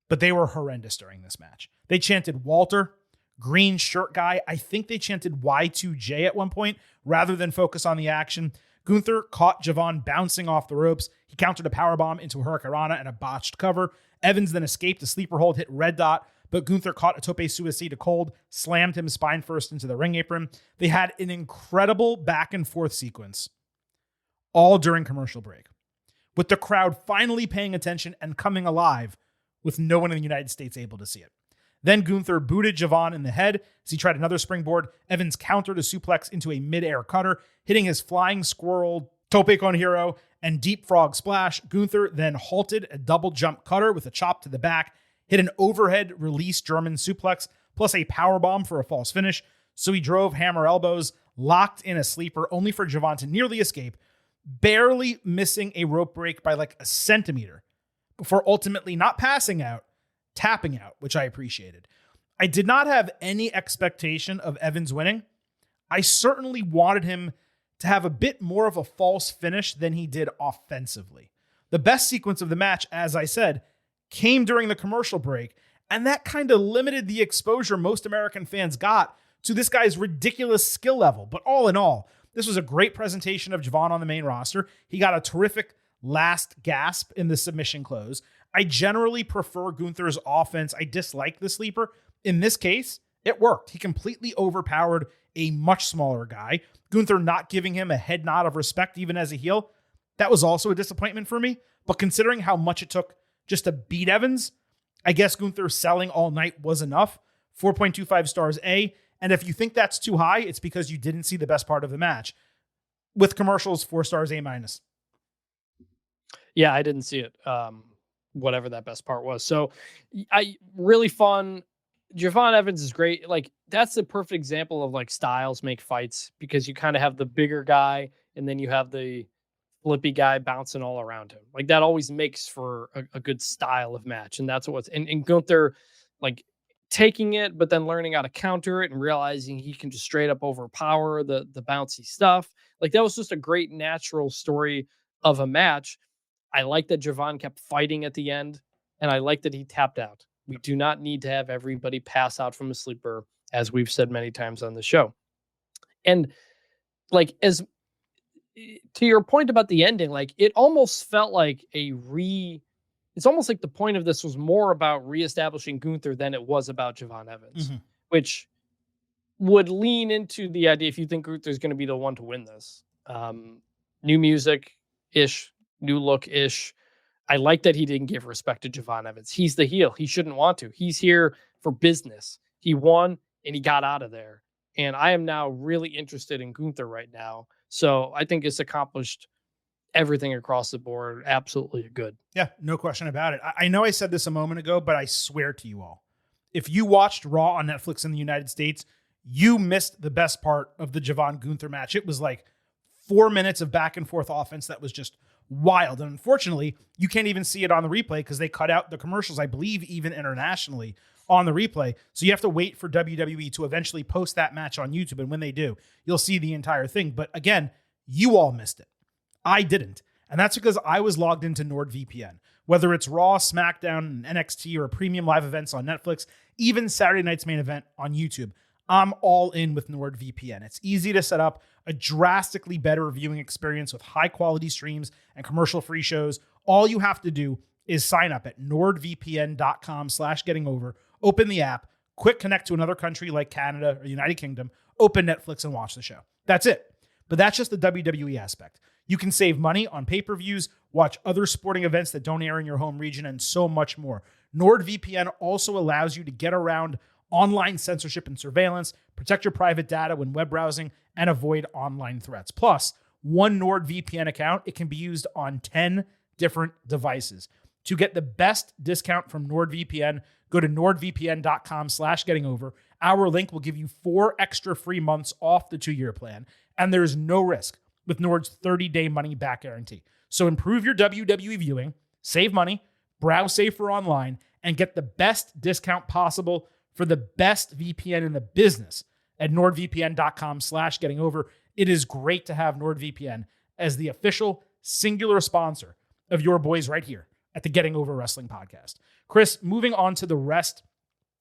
But they were horrendous during this match. They chanted Walter, green shirt guy. I think they chanted Y2J at one point rather than focus on the action. Gunther caught Javon bouncing off the ropes. He countered a powerbomb into a Hurricanrana and a botched cover. Evans then escaped a sleeper hold, hit red dot, but Gunther caught a tope suicide to cold, slammed him spine first into the ring apron. They had an incredible back and forth sequence, all during commercial break, with the crowd finally paying attention and coming alive, with no one in the United States able to see it. Then Gunther booted Javon in the head as he tried another springboard. Evans countered a suplex into a mid-air cutter, hitting his flying squirrel tope con hero and deep frog splash. Gunther then halted a double jump cutter with a chop to the back, hit an overhead release German suplex, plus a powerbomb for a false finish. So he drove hammer elbows, locked in a sleeper, only for Javon to nearly escape, barely missing a rope break by like a centimeter, before ultimately not passing out, tapping out, which I appreciated. I did not have any expectation of Evans winning. I certainly wanted him to have a bit more of a false finish than he did offensively. The best sequence of the match, as I said, came during the commercial break, and that kind of limited the exposure most American fans got to this guy's ridiculous skill level. But all in all, this was a great presentation of Javon on the main roster. He got a terrific last gasp in the submission close. I generally prefer Gunther's offense. I dislike the sleeper. In this case, it worked. He completely overpowered a much smaller guy. Gunther not giving him a head nod of respect even as a heel, that was also a disappointment for me. But considering how much it took just to beat Evans, I guess Gunther selling all night was enough. 4.25 stars A. And if you think that's too high, it's because you didn't see the best part of the match. With commercials, 4 stars A-. Yeah, I didn't see it. Whatever that best part was. So really fun. Javon Evans is great. Like that's the perfect example of like styles make fights, because you kind of have the bigger guy and then you have the flippy guy bouncing all around him. Like that always makes for a good style of match. And that's what's and Gunther like taking it, but then learning how to counter it and realizing he can just straight up overpower the bouncy stuff. Like that was just a great natural story of a match. I like that Javon kept fighting at the end, and I like that he tapped out. We do not need to have everybody pass out from a sleeper, as we've said many times on the show. And like as to your point about the ending, like it almost felt like it's almost like the point of this was more about reestablishing Gunther than it was about Javon Evans, which would lean into the idea if you think Gunther's going to be the one to win this. New music-ish, new look-ish. I like that he didn't give respect to Javon Evans. He's the heel. He shouldn't want to. He's here for business. He won and he got out of there. And I am now really interested in Gunther right now. So I think it's accomplished everything across the board. Absolutely good. Yeah, no question about it. I know I said this a moment ago, but I swear to you all, if you watched Raw on Netflix in the United States, you missed the best part of the Javon Gunther match. It was like 4 minutes of back and forth offense that was just wild. And unfortunately, you can't even see it on the replay because they cut out the commercials, I believe, even internationally on the replay. So you have to wait for WWE to eventually post that match on YouTube. And when they do, you'll see the entire thing. But again, you all missed it. I didn't. And that's because I was logged into NordVPN. Whether it's Raw, SmackDown, and NXT, or premium live events on Netflix, even Saturday night's main event on YouTube, I'm all in with NordVPN. It's easy to set up, a drastically better viewing experience with high quality streams and commercial-free shows. All you have to do is sign up at nordvpn.com/gettingover, open the app, quick connect to another country like Canada or United Kingdom, open Netflix and watch the show. That's it. But that's just the WWE aspect. You can save money on pay-per-views, watch other sporting events that don't air in your home region, and so much more. NordVPN also allows you to get around online censorship and surveillance, protect your private data when web browsing, and avoid online threats. Plus, one NordVPN account, it can be used on 10 different devices. To get the best discount from NordVPN, go to nordvpn.com/gettingover. Our link will give you 4 extra free months off the 2-year plan, and there's no risk with Nord's 30-day money-back guarantee. So improve your WWE viewing, save money, browse safer online, and get the best discount possible for the best VPN in the business at nordvpn.com/gettingover. It is great to have NordVPN as the official singular sponsor of your boys right here at the Getting Over Wrestling podcast. Chris, moving on to the rest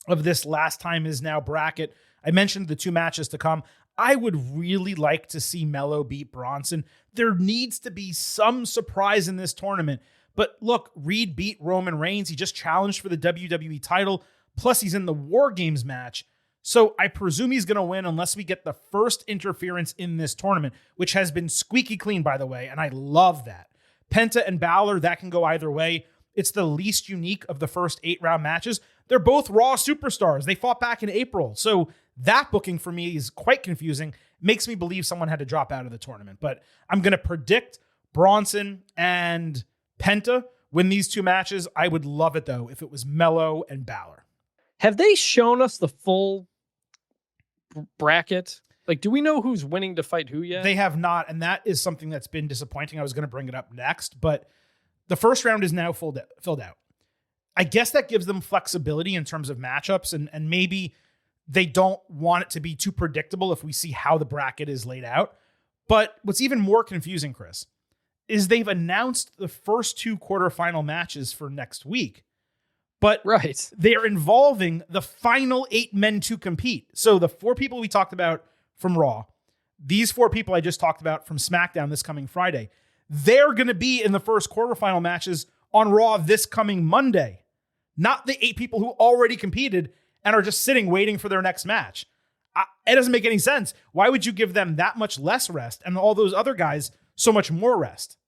of this Last Time Is Now bracket. I mentioned the 2 matches to come. I would really like to see Melo beat Bronson. There needs to be some surprise in this tournament. But look, Reed beat Roman Reigns. He just challenged for the WWE title. Plus, he's in the War Games match. So I presume he's going to win unless we get the first interference in this tournament, which has been squeaky clean, by the way, and I love that. Penta and Balor, that can go either way. It's the least unique of the first 8-round matches. They're both Raw superstars. They fought back in April. So that booking for me is quite confusing. Makes me believe someone had to drop out of the tournament. But I'm going to predict Bronson and Penta win these 2 matches. I would love it, though, if it was Melo and Balor. Have they shown us the full bracket? Like, do we know who's winning to fight who yet? They have not, and that is something that's been disappointing. I was going to bring it up next, but the first round is now filled out. I guess that gives them flexibility in terms of matchups, and maybe they don't want it to be too predictable if we see how the bracket is laid out. But what's even more confusing, Chris, is they've announced the first 2 quarterfinal matches for next week. But right, they are involving the final 8 men to compete. So the 4 people we talked about from Raw, these 4 people I just talked about from SmackDown this coming Friday, they're going to be in the first quarterfinal matches on Raw this coming Monday. Not the 8 people who already competed and are just sitting waiting for their next match. It doesn't make any sense. Why would you give them that much less rest and all those other guys so much more rest?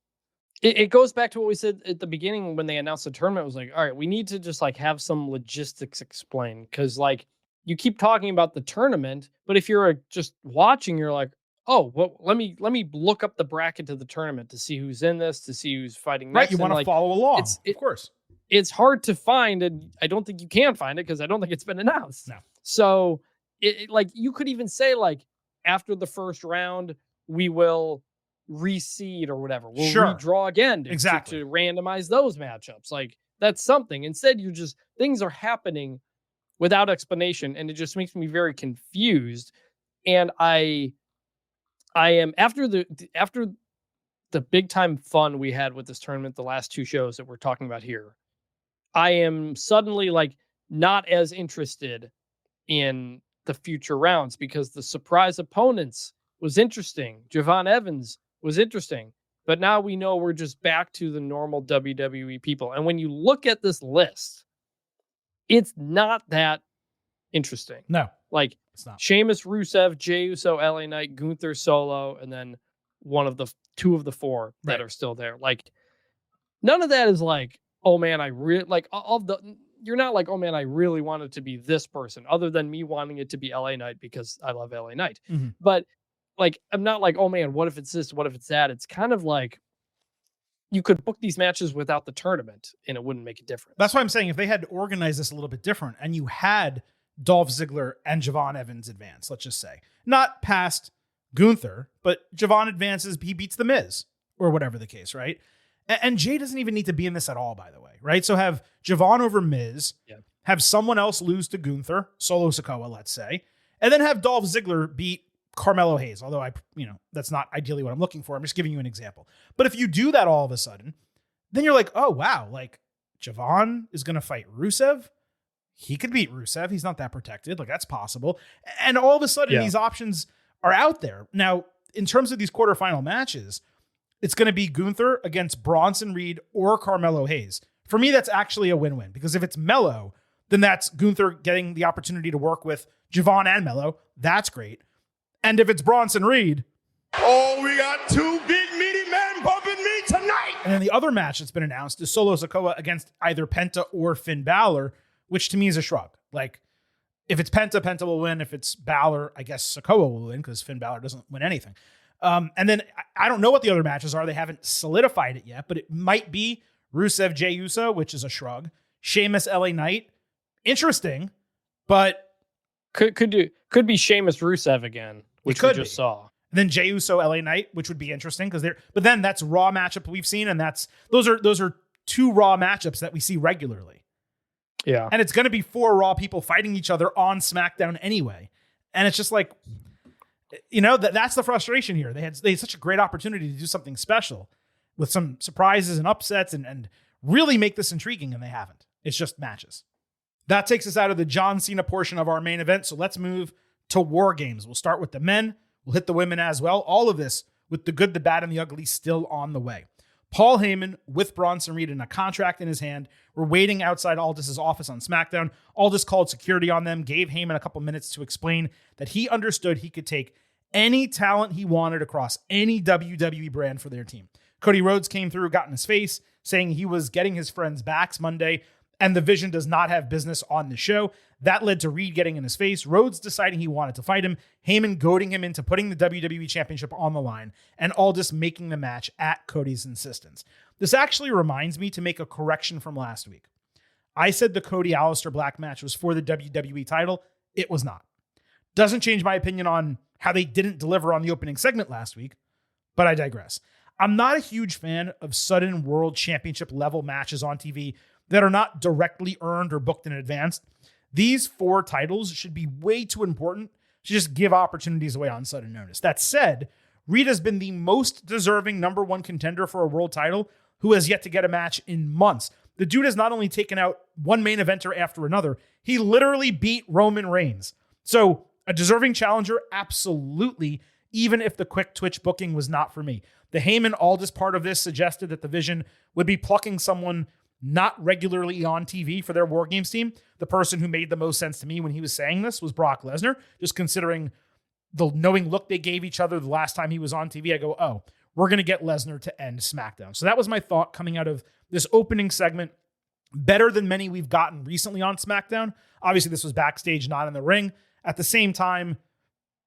It goes back to what we said at the beginning when they announced the tournament. It was like, all right, we need to just like have some logistics explained. Cause like you keep talking about the tournament, but if you're just watching, you're like, oh, well, let me look up the bracket to the tournament to see who's in this, to see who's fighting next. Right, you want to follow along, of course. It's hard to find, and I don't think you can find it because I don't think it's been announced. No. So like you could even say like after the first round, we will reseed or whatever. We'll Sure. redraw again Exactly. to randomize those matchups. Like, that's something. Instead, things are happening without explanation, and it just makes me very confused. And I am after the big time fun we had with this tournament, the last two shows that we're talking about here, I am suddenly like not as interested in the future rounds because the surprise opponents was interesting. Javon Evans was interesting, but now we know we're just back to the normal WWE people. And when you look at this list, it's not that interesting. No, Like, it's not. Sheamus, Rusev, Jey Uso, LA Knight, Gunther, Solo, and then two of the four that are still there. Like, none of that is like, oh man, you're not like, oh man, I really want it to be this person, other than me wanting it to be LA Knight because I love LA Knight. Mm-hmm. But like, I'm not like, oh man, what if it's this? What if it's that? It's kind of like, you could book these matches without the tournament and it wouldn't make a difference. That's why I'm saying if they had organized this a little bit different and you had Dolph Ziggler and Javon Evans advance, let's just say, not past Gunther, but Javon advances, he beats The Miz or whatever the case, right? And Jay doesn't even need to be in this at all, by the way, right? So have Javon over Miz, have someone else lose to Gunther, Solo Sikoa, let's say, and then have Dolph Ziggler beat Carmelo Hayes, although that's not ideally what I'm looking for. I'm just giving you an example. But if you do that all of a sudden, then you're like, oh, wow, like Javon is going to fight Rusev. He could beat Rusev. He's not that protected. Like, that's possible. And all of a sudden, these options are out there. Now, in terms of these quarterfinal matches, it's going to be Gunther against Bronson Reed or Carmelo Hayes. For me, that's actually a win-win, because if it's Melo, then that's Gunther getting the opportunity to work with Javon and Melo. That's great. And if it's Bronson Reed, Oh, we got two big meaty men bumping me tonight. and then the other match that's been announced is Solo Sikoa against either Penta or Finn Balor, which to me is a shrug. Like, if it's Penta, Penta will win. If it's Balor, I guess Sikoa will win because Finn Balor doesn't win anything. And then I don't know what the other matches are. They haven't solidified it yet, but it might be Rusev, Jey Uso, which is a shrug. Sheamus, LA Knight, interesting, but Could be Sheamus Rusev again, which we just saw. then Jey Uso, LA Knight, which would be interesting because but then that's Raw matchup we've seen, and those are two Raw matchups that we see regularly. Yeah, and it's going to be four Raw people fighting each other on SmackDown anyway, and it's just like, that's the frustration here. They had such a great opportunity to do something special with some surprises and upsets and really make this intriguing, and they haven't. It's just matches. That takes us out of the John Cena portion of our main event. So let's move to War Games. We'll start with the men. We'll hit the women as well. All of this with the good, the bad, and the ugly still on the way. Paul Heyman with Bronson Reed and a contract in his hand were waiting outside Aldis's office on SmackDown. Aldis called security on them, gave Heyman a couple minutes to explain that he understood he could take any talent he wanted across any WWE brand for their team. Cody Rhodes came through, got in his face, saying he was getting his friends' backs Monday, and the Vision does not have business on the show. That led to Reed getting in his face, Rhodes deciding he wanted to fight him, Heyman goading him into putting the WWE Championship on the line, and Aldis making the match at Cody's insistence. This actually reminds me to make a correction from last week. I said the Cody-Aleister Black match was for the WWE title. It was not. Doesn't change my opinion on how they didn't deliver on the opening segment last week, but I digress. I'm not a huge fan of sudden world championship level matches on TV that are not directly earned or booked in advance. These four titles should be way too important to just give opportunities away on sudden notice. That said, Reed has been the most deserving number one contender for a world title who has yet to get a match in months. The dude has not only taken out one main eventer after another, he literally beat Roman Reigns. So a deserving challenger, absolutely, even if the quick twitch booking was not for me. The Heyman Aldis part of this suggested that the Vision would be plucking someone not regularly on TV for their War Games team. The person who made the most sense to me when he was saying this was Brock Lesnar, just considering the knowing look they gave each other the last time he was on TV. I go, oh, we're going to get Lesnar to end SmackDown. So that was my thought coming out of this opening segment. Better than many we've gotten recently on SmackDown. Obviously, this was backstage, not in the ring. At the same time,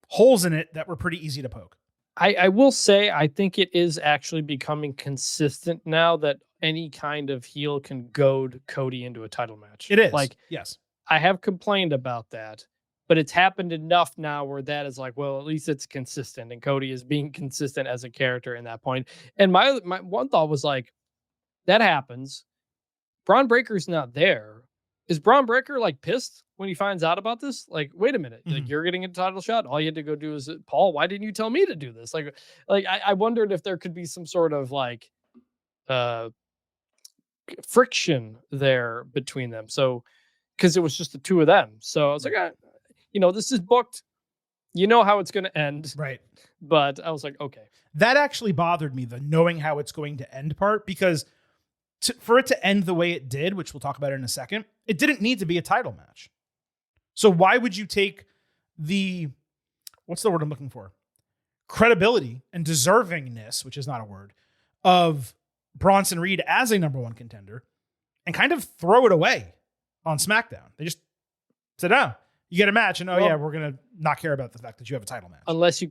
holes in it that were pretty easy to poke. I will say, I think it is actually becoming consistent now that any kind of heel can goad Cody into a title match. It is. Like, yes. I have complained about that, but it's happened enough now where that is like, well, at least it's consistent, and Cody is being consistent as a character in that point. And my one thought was like, that happens. Braun Breaker's not there. Is Braun Breaker like pissed when he finds out about this? Like, wait a minute, like you're getting a title shot. All you had to go do is, Paul, why didn't you tell me to do this? Like I wondered if there could be some sort of like friction there between them. So, because it was just the two of them. So I was like, this is booked. You know how it's going to end. Right. But I was like, okay. That actually bothered me, the knowing how it's going to end part, because for it to end the way it did, which we'll talk about in a second, it didn't need to be a title match. So why would you take the, what's the word I'm looking for? Credibility and deservingness, which is not a word, of Bronson Reed as a number one contender and kind of throw it away on SmackDown? They just said, oh, you get a match, and we're going to not care about the fact that you have a title match. Unless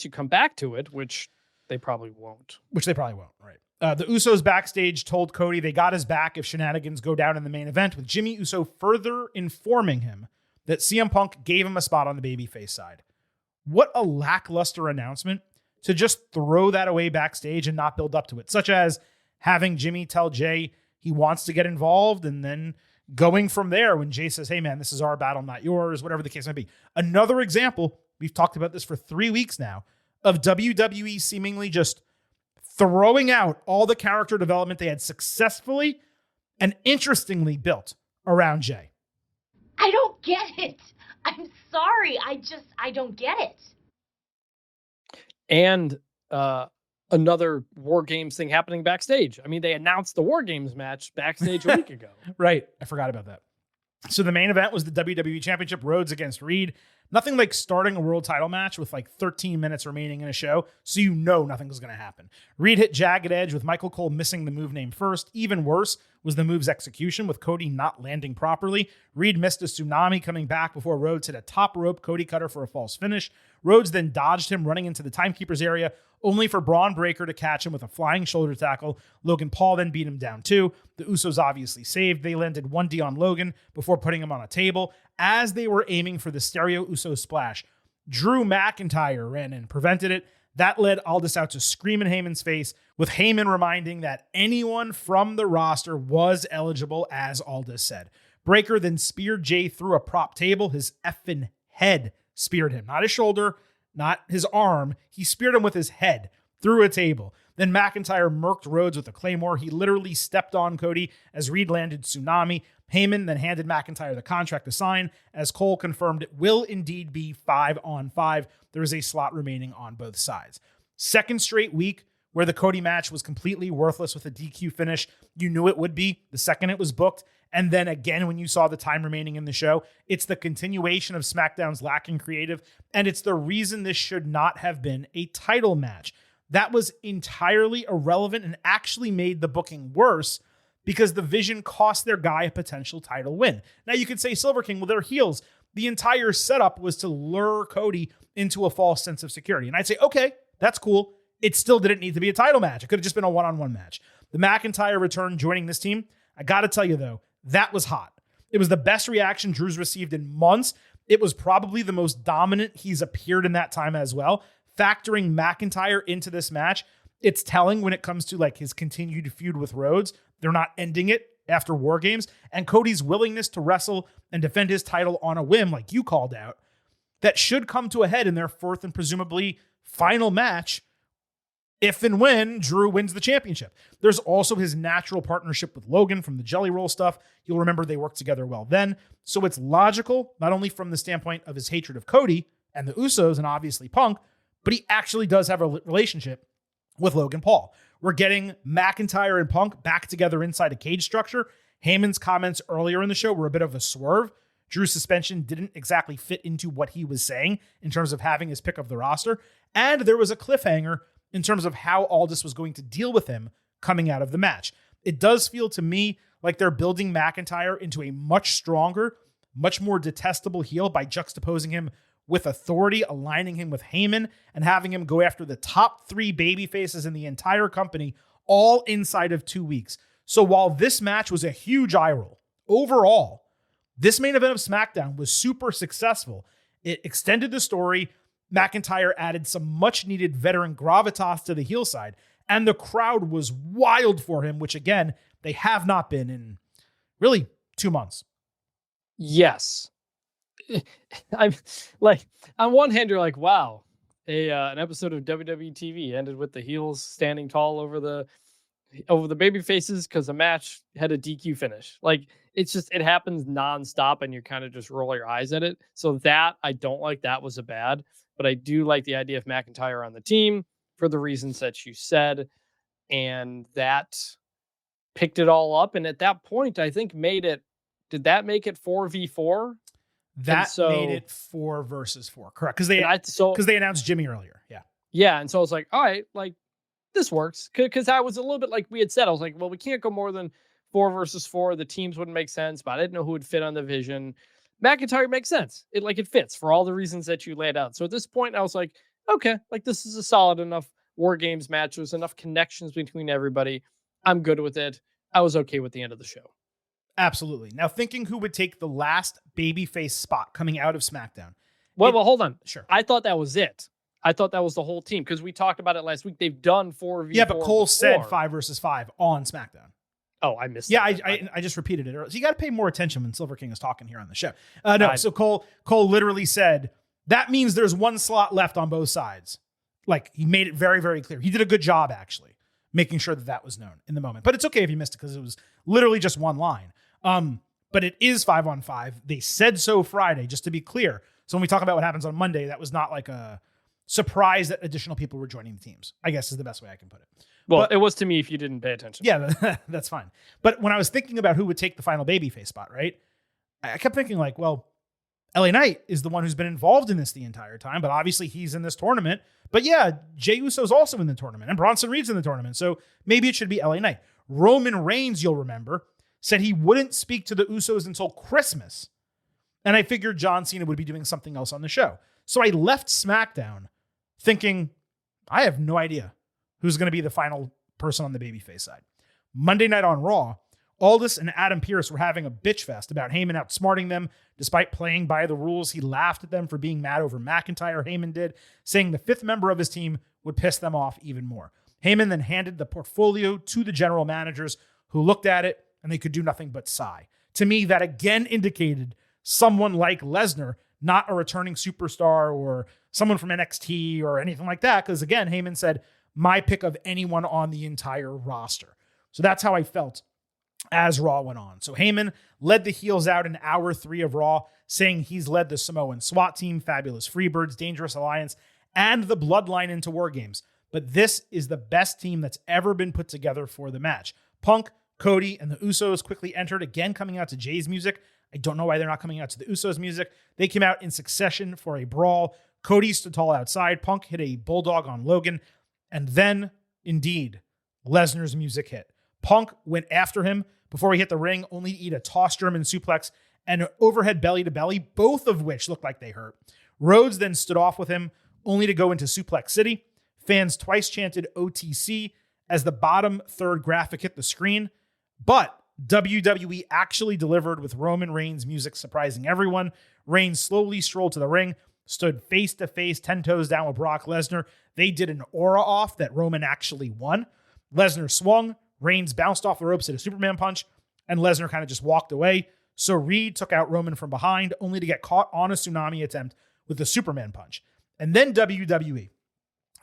you come back to it, which they probably won't. Right. The Usos backstage told Cody they got his back if shenanigans go down in the main event, with Jimmy Uso further informing him that CM Punk gave him a spot on the babyface side. What a lackluster announcement to just throw that away backstage and not build up to it, such as having Jimmy tell Jay he wants to get involved and then going from there when Jay says, hey man, this is our battle, not yours, whatever the case might be. Another example, we've talked about this for 3 weeks now, of WWE seemingly just throwing out all the character development they had successfully and interestingly built around Jay. I don't get it. I'm sorry. I don't get it. And another War Games thing happening backstage. I mean, they announced the War Games match backstage a week ago. Right. I forgot about that. So the main event was the WWE Championship, Rhodes against Reed. Nothing like starting a world title match with like 13 minutes remaining in a show, so you know nothing was going to happen. Reed hit Jagged Edge with Michael Cole missing the move name first. Even worse was the move's execution, with Cody not landing properly. Reed missed a tsunami coming back before Rhodes hit a top rope Cody cutter for a false finish. Rhodes then dodged him, running into the timekeeper's area, only for Braun Breaker to catch him with a flying shoulder tackle. Logan Paul then beat him down too. The Usos obviously saved. They landed 1D on Logan before putting him on a table. As they were aiming for the stereo Uso splash, Drew McIntyre ran in and prevented it. That led Aldis out to scream in Heyman's face, with Heyman reminding that anyone from the roster was eligible, as Aldis said. Breaker then speared Jay through a prop table. His effing head speared him. Not his shoulder, not his arm. He speared him with his head through a table. Then McIntyre murked Rhodes with a Claymore. He literally stepped on Cody as Reed landed tsunami. Heyman then handed McIntyre the contract to sign, as Cole confirmed it will indeed be 5-on-5. There is a slot remaining on both sides. Second straight week where the Cody match was completely worthless with a DQ finish. You knew it would be the second it was booked. And then again, when you saw the time remaining in the show, it's the continuation of SmackDown's lacking creative, and it's the reason this should not have been a title match. That was entirely irrelevant and actually made the booking worse, because the Vision cost their guy a potential title win. Now you could say Silver King, well, they're heels. The entire setup was to lure Cody into a false sense of security. And I'd say, okay, that's cool. It still didn't need to be a title match. It could have just been a one-on-one match. The McIntyre return joining this team, I got to tell you though, that was hot. It was the best reaction Drew's received in months. It was probably the most dominant he's appeared in that time as well. Factoring McIntyre into this match, it's telling when it comes to like his continued feud with Rhodes. They're not ending it after War Games. And Cody's willingness to wrestle and defend his title on a whim, like you called out, that should come to a head in their fourth and presumably final match if and when Drew wins the championship. There's also his natural partnership with Logan from the Jelly Roll stuff. You'll remember they worked together well then. So it's logical, not only from the standpoint of his hatred of Cody and the Usos and obviously Punk, but he actually does have a relationship with Logan Paul. We're getting McIntyre and Punk back together inside a cage structure. Heyman's comments earlier in the show were a bit of a swerve. Drew's suspension didn't exactly fit into what he was saying in terms of having his pick of the roster. And there was a cliffhanger in terms of how Aldis was going to deal with him coming out of the match. It does feel to me like they're building McIntyre into a much stronger, much more detestable heel by juxtaposing him with authority, aligning him with Heyman, and having him go after the top 3 baby faces in the entire company, all inside of 2 weeks. So while this match was a huge eye roll, overall, This main event of SmackDown was super successful. It extended the story. McIntyre added some much needed veteran gravitas to the heel side, and the crowd was wild for him, which again, they have not been in really 2 months. Yes. I'm like, on one hand, you're like, wow, an episode of WWE TV ended with the heels standing tall over the baby faces because the match had a DQ finish. Like, it happens nonstop and you kind of just roll your eyes at it. So that I don't like. That was a bad, but I do like the idea of McIntyre on the team for the reasons that you said. And that picked it all up. And at that point, I think did that make it 4v4? That made it 4 versus 4. Correct. Because they announced Jimmy earlier. Yeah. Yeah. And so I was like, all right, like this works. Because I was a little bit like we had said, I was like, well, we can't go more than 4 versus 4. The teams wouldn't make sense, but I didn't know who would fit on the vision. McIntyre makes sense. It fits for all the reasons that you laid out. So at this point, I was like, okay, like this is a solid enough War Games match. There's enough connections between everybody. I'm good with it. I was okay with the end of the show. Absolutely. Now, thinking who would take the last babyface spot coming out of SmackDown. Well, hold on. Sure. I thought that was it. I thought that was the whole team because we talked about it last week. They've done 4v4. Yeah, but Cole said 5 versus 5 on SmackDown. Oh, I missed that. Yeah, I just repeated it. So you got to pay more attention when Silver King is talking here on the show. No, so Cole literally said, that means there's one slot left on both sides. Like, he made it very, very clear. He did a good job, actually, making sure that was known in the moment. But it's okay if you missed it because it was literally just one line. But it is 5-on-5. They said so Friday, just to be clear. So when we talk about what happens on Monday, that was not like a surprise that additional people were joining the teams, I guess is the best way I can put it. Well, it was to me if you didn't pay attention. Yeah, that's fine. But when I was thinking about who would take the final babyface spot, right? I kept thinking like, well, LA Knight is the one who's been involved in this the entire time, but obviously he's in this tournament. But yeah, Jey Uso's also in the tournament and Bronson Reed's in the tournament. So maybe it should be LA Knight. Roman Reigns, you'll remember, said he wouldn't speak to the Usos until Christmas. And I figured John Cena would be doing something else on the show. So I left SmackDown thinking, I have no idea who's going to be the final person on the babyface side. Monday night on Raw, Aldis and Adam Pearce were having a bitch fest about Heyman outsmarting them. Despite playing by the rules, he laughed at them for being mad over McIntyre, Heyman did, saying the 5th member of his team would piss them off even more. Heyman then handed the portfolio to the general managers who looked at it and they could do nothing but sigh. To me, that again indicated someone like Lesnar, not a returning superstar or someone from NXT or anything like that. Because again, Heyman said, my pick of anyone on the entire roster. So that's how I felt as Raw went on. So Heyman led the heels out in hour 3 of Raw, saying he's led the Samoan SWAT team, Fabulous Freebirds, Dangerous Alliance, and the Bloodline into War Games. But this is the best team that's ever been put together for the match. Punk, Cody, and the Usos quickly entered, again coming out to Jay's music. I don't know why they're not coming out to the Usos' music. They came out in succession for a brawl. Cody stood tall outside. Punk hit a bulldog on Logan. And then, indeed, Lesnar's music hit. Punk went after him before he hit the ring, only to eat a tossed German suplex and an overhead belly-to-belly, both of which looked like they hurt. Rhodes then stood off with him, only to go into Suplex City. Fans twice chanted OTC as the bottom third graphic hit the screen. But WWE actually delivered with Roman Reigns' music surprising everyone. Reigns slowly strolled to the ring, stood face-to-face, 10 toes down with Brock Lesnar. They did an aura off that Roman actually won. Lesnar swung, Reigns bounced off the ropes at a Superman punch, and Lesnar kind of just walked away. So Reed took out Roman from behind, only to get caught on a tsunami attempt with the Superman punch. And then WWE,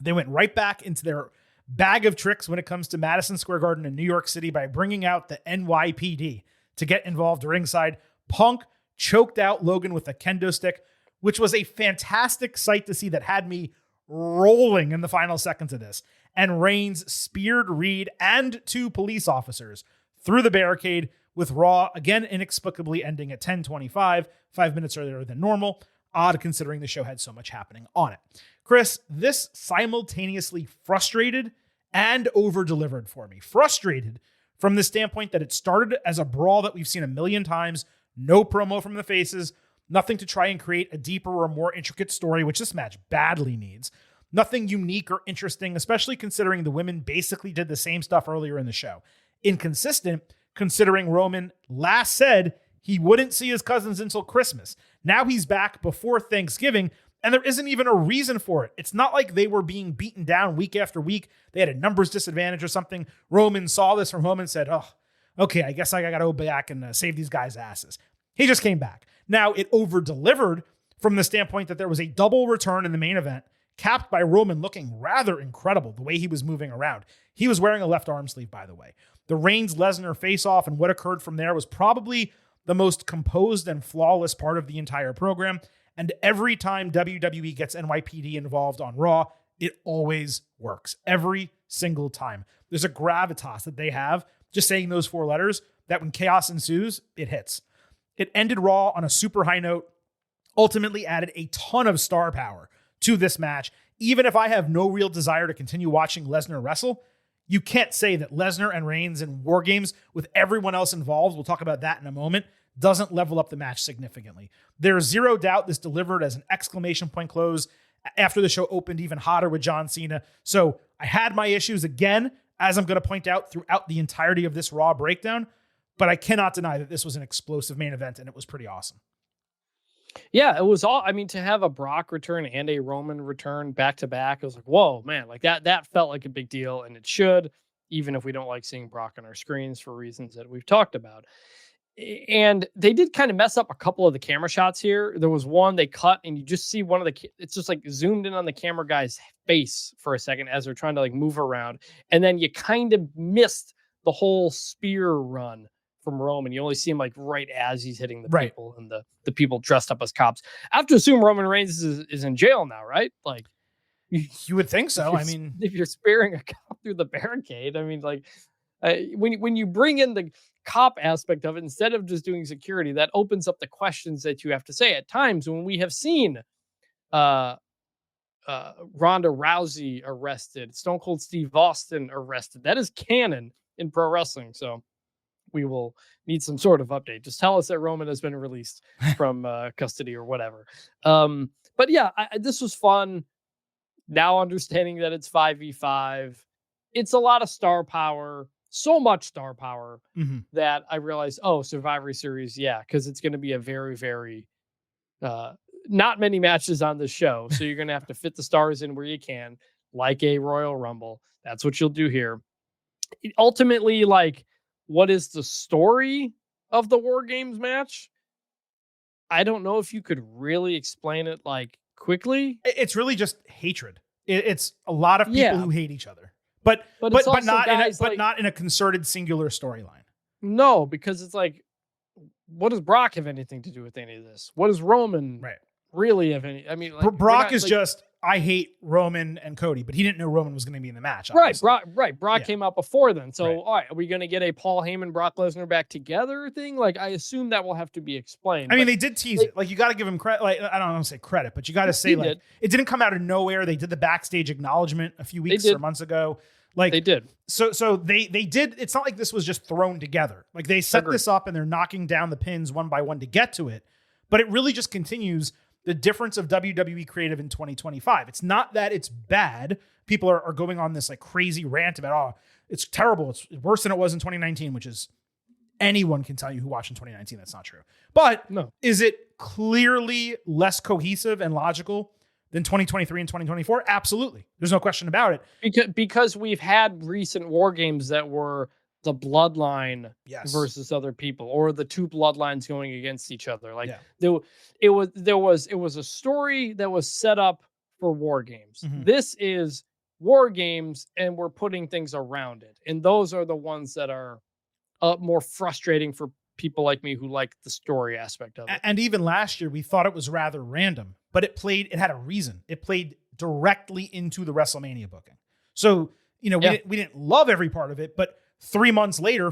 they went right back into their bag of tricks when it comes to Madison Square Garden in New York City by bringing out the NYPD to get involved ringside. Punk choked out Logan with a kendo stick, which was a fantastic sight to see that had me rolling in the final seconds of this. And Reigns speared Reed and 2 police officers through the barricade, with Raw again inexplicably ending at 10:25, 5 minutes earlier than normal. Odd considering the show had so much happening on it. Chris, this simultaneously frustrated and over-delivered for me. Frustrated from the standpoint that it started as a brawl that we've seen a million times, no promo from the faces, nothing to try and create a deeper or more intricate story, which this match badly needs. Nothing unique or interesting, especially considering the women basically did the same stuff earlier in the show. Inconsistent, considering Roman last said He wouldn't see his cousins until Christmas. Now he's back before Thanksgiving, and there isn't even a reason for it. It's not like they were being beaten down week after week. They had a numbers disadvantage or something. Roman saw this from home and said, oh, okay, I guess I got to go back and save these guys' asses. He just came back. Now, it over-delivered from the standpoint that there was a double return in the main event, capped by Roman looking rather incredible the way he was moving around. He was wearing a left arm sleeve, by the way. The Reigns-Lesnar face-off and what occurred from there was probably the most composed and flawless part of the entire program. And every time WWE gets NYPD involved on Raw, it always works. Every single time. There's a gravitas that they have, just saying those 4 letters, that when chaos ensues, it hits. It ended Raw on a super high note, ultimately added a ton of star power to this match. Even if I have no real desire to continue watching Lesnar wrestle, you can't say that Lesnar and Reigns in War Games with everyone else involved, we'll talk about that in a moment, doesn't level up the match significantly. There's zero doubt this delivered as an exclamation point close after the show opened even hotter with John Cena. So I had my issues again, as I'm going to point out throughout the entirety of this Raw breakdown, but I cannot deny that this was an explosive main event and it was pretty awesome. Yeah, it was all, I mean, to have a Brock return and a Roman return back to back, it was like, whoa, man, like that felt like a big deal, and it should, even if we don't like seeing Brock on our screens for reasons that we've talked about. And they did kind of mess up a couple of the camera shots here. There was one they cut, and you just see one of the, it's just like zoomed in on the camera guy's face for a second as they're trying to like move around. And then you kind of missed the whole spear run from Roman. You only see him like right as he's hitting the people, and the people dressed up as cops. I have to assume Roman Reigns is in jail now, right? Like you would think so. I mean, if you're spearing a cop through the barricade, I mean, like when you bring in the cop aspect of it instead of just doing security, that opens up the questions that you have to say. At times when we have seen Ronda Rousey arrested, Stone Cold Steve Austin arrested, that is canon in pro wrestling. So we will need some sort of update. Just tell us that Roman has been released from custody or whatever. But yeah, this was fun. Now understanding that it's 5v5, it's a lot of star power, so much star power that I realized, oh, Survivor Series, yeah, because it's going to be a very, very not many matches on the show. So you're going to have to fit the stars in where you can, like a Royal Rumble. That's what you'll do here. Ultimately, like, what is the story of the War Games match? I don't know if you could really explain it like quickly. It's really just hatred. It's a lot of people who hate each other, but not in a concerted singular storyline. No, because it's like, what does Brock have anything to do with any of this? What does Roman really have any? I mean, like, Brock is like, just, I hate Roman and Cody, but he didn't know Roman was going to be in the match. Obviously. Brock came out before then. So, all right, are we going to get a Paul Heyman, Brock Lesnar back together thing? Like, I assume that will have to be explained. I mean, they did tease it. Like, you got to give him credit. Like, I don't want to say credit, but you got to say, like, it didn't come out of nowhere. They did the backstage acknowledgement a few weeks or months ago. Like, they did. So they did. It's not like this was just thrown together. Like, they set this up and they're knocking down the pins one by one to get to it. But it really just continues the difference of WWE creative in 2025. It's not that it's bad. People are going on this like crazy rant about, oh, it's terrible. It's worse than it was in 2019, which is, anyone can tell you who watched in 2019. That's not true. But is it clearly less cohesive and logical than 2023 and 2024? Absolutely. There's no question about it. Because we've had recent War Games that were the bloodline versus other people, or the two bloodlines going against each other. Like it was a story that was set up for War Games. This is War Games, and we're putting things around it. And those are the ones that are more frustrating for people like me who like the story aspect of it. And even last year, we thought it was rather random, but it had a reason. It played directly into the WrestleMania booking. So, we didn't love every part of it, but 4 months later,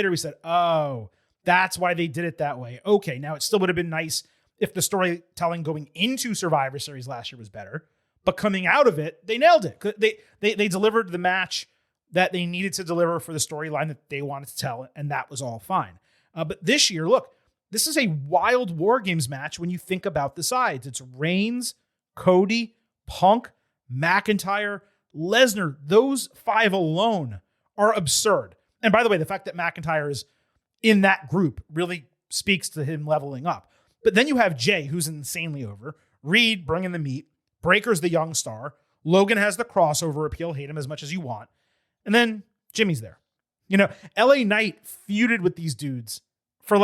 we said, oh, that's why they did it that way. Okay, now it still would have been nice if the storytelling going into Survivor Series last year was better, but coming out of it, they nailed it. They delivered the match that they needed to deliver for the storyline that they wanted to tell, and that was all fine. But this year, look, this is a wild War Games match when you think about the sides. It's Reigns, Cody, Punk, McIntyre, Lesnar. Those 5 alone are absurd. And by the way, the fact that McIntyre is in that group really speaks to him leveling up. But then you have Jay, who's insanely over. Reed bringing the meat. Breaker's the young star. Logan has the crossover appeal. Hate him as much as you want. And then Jimmy's there. LA Knight feuded with these dudes for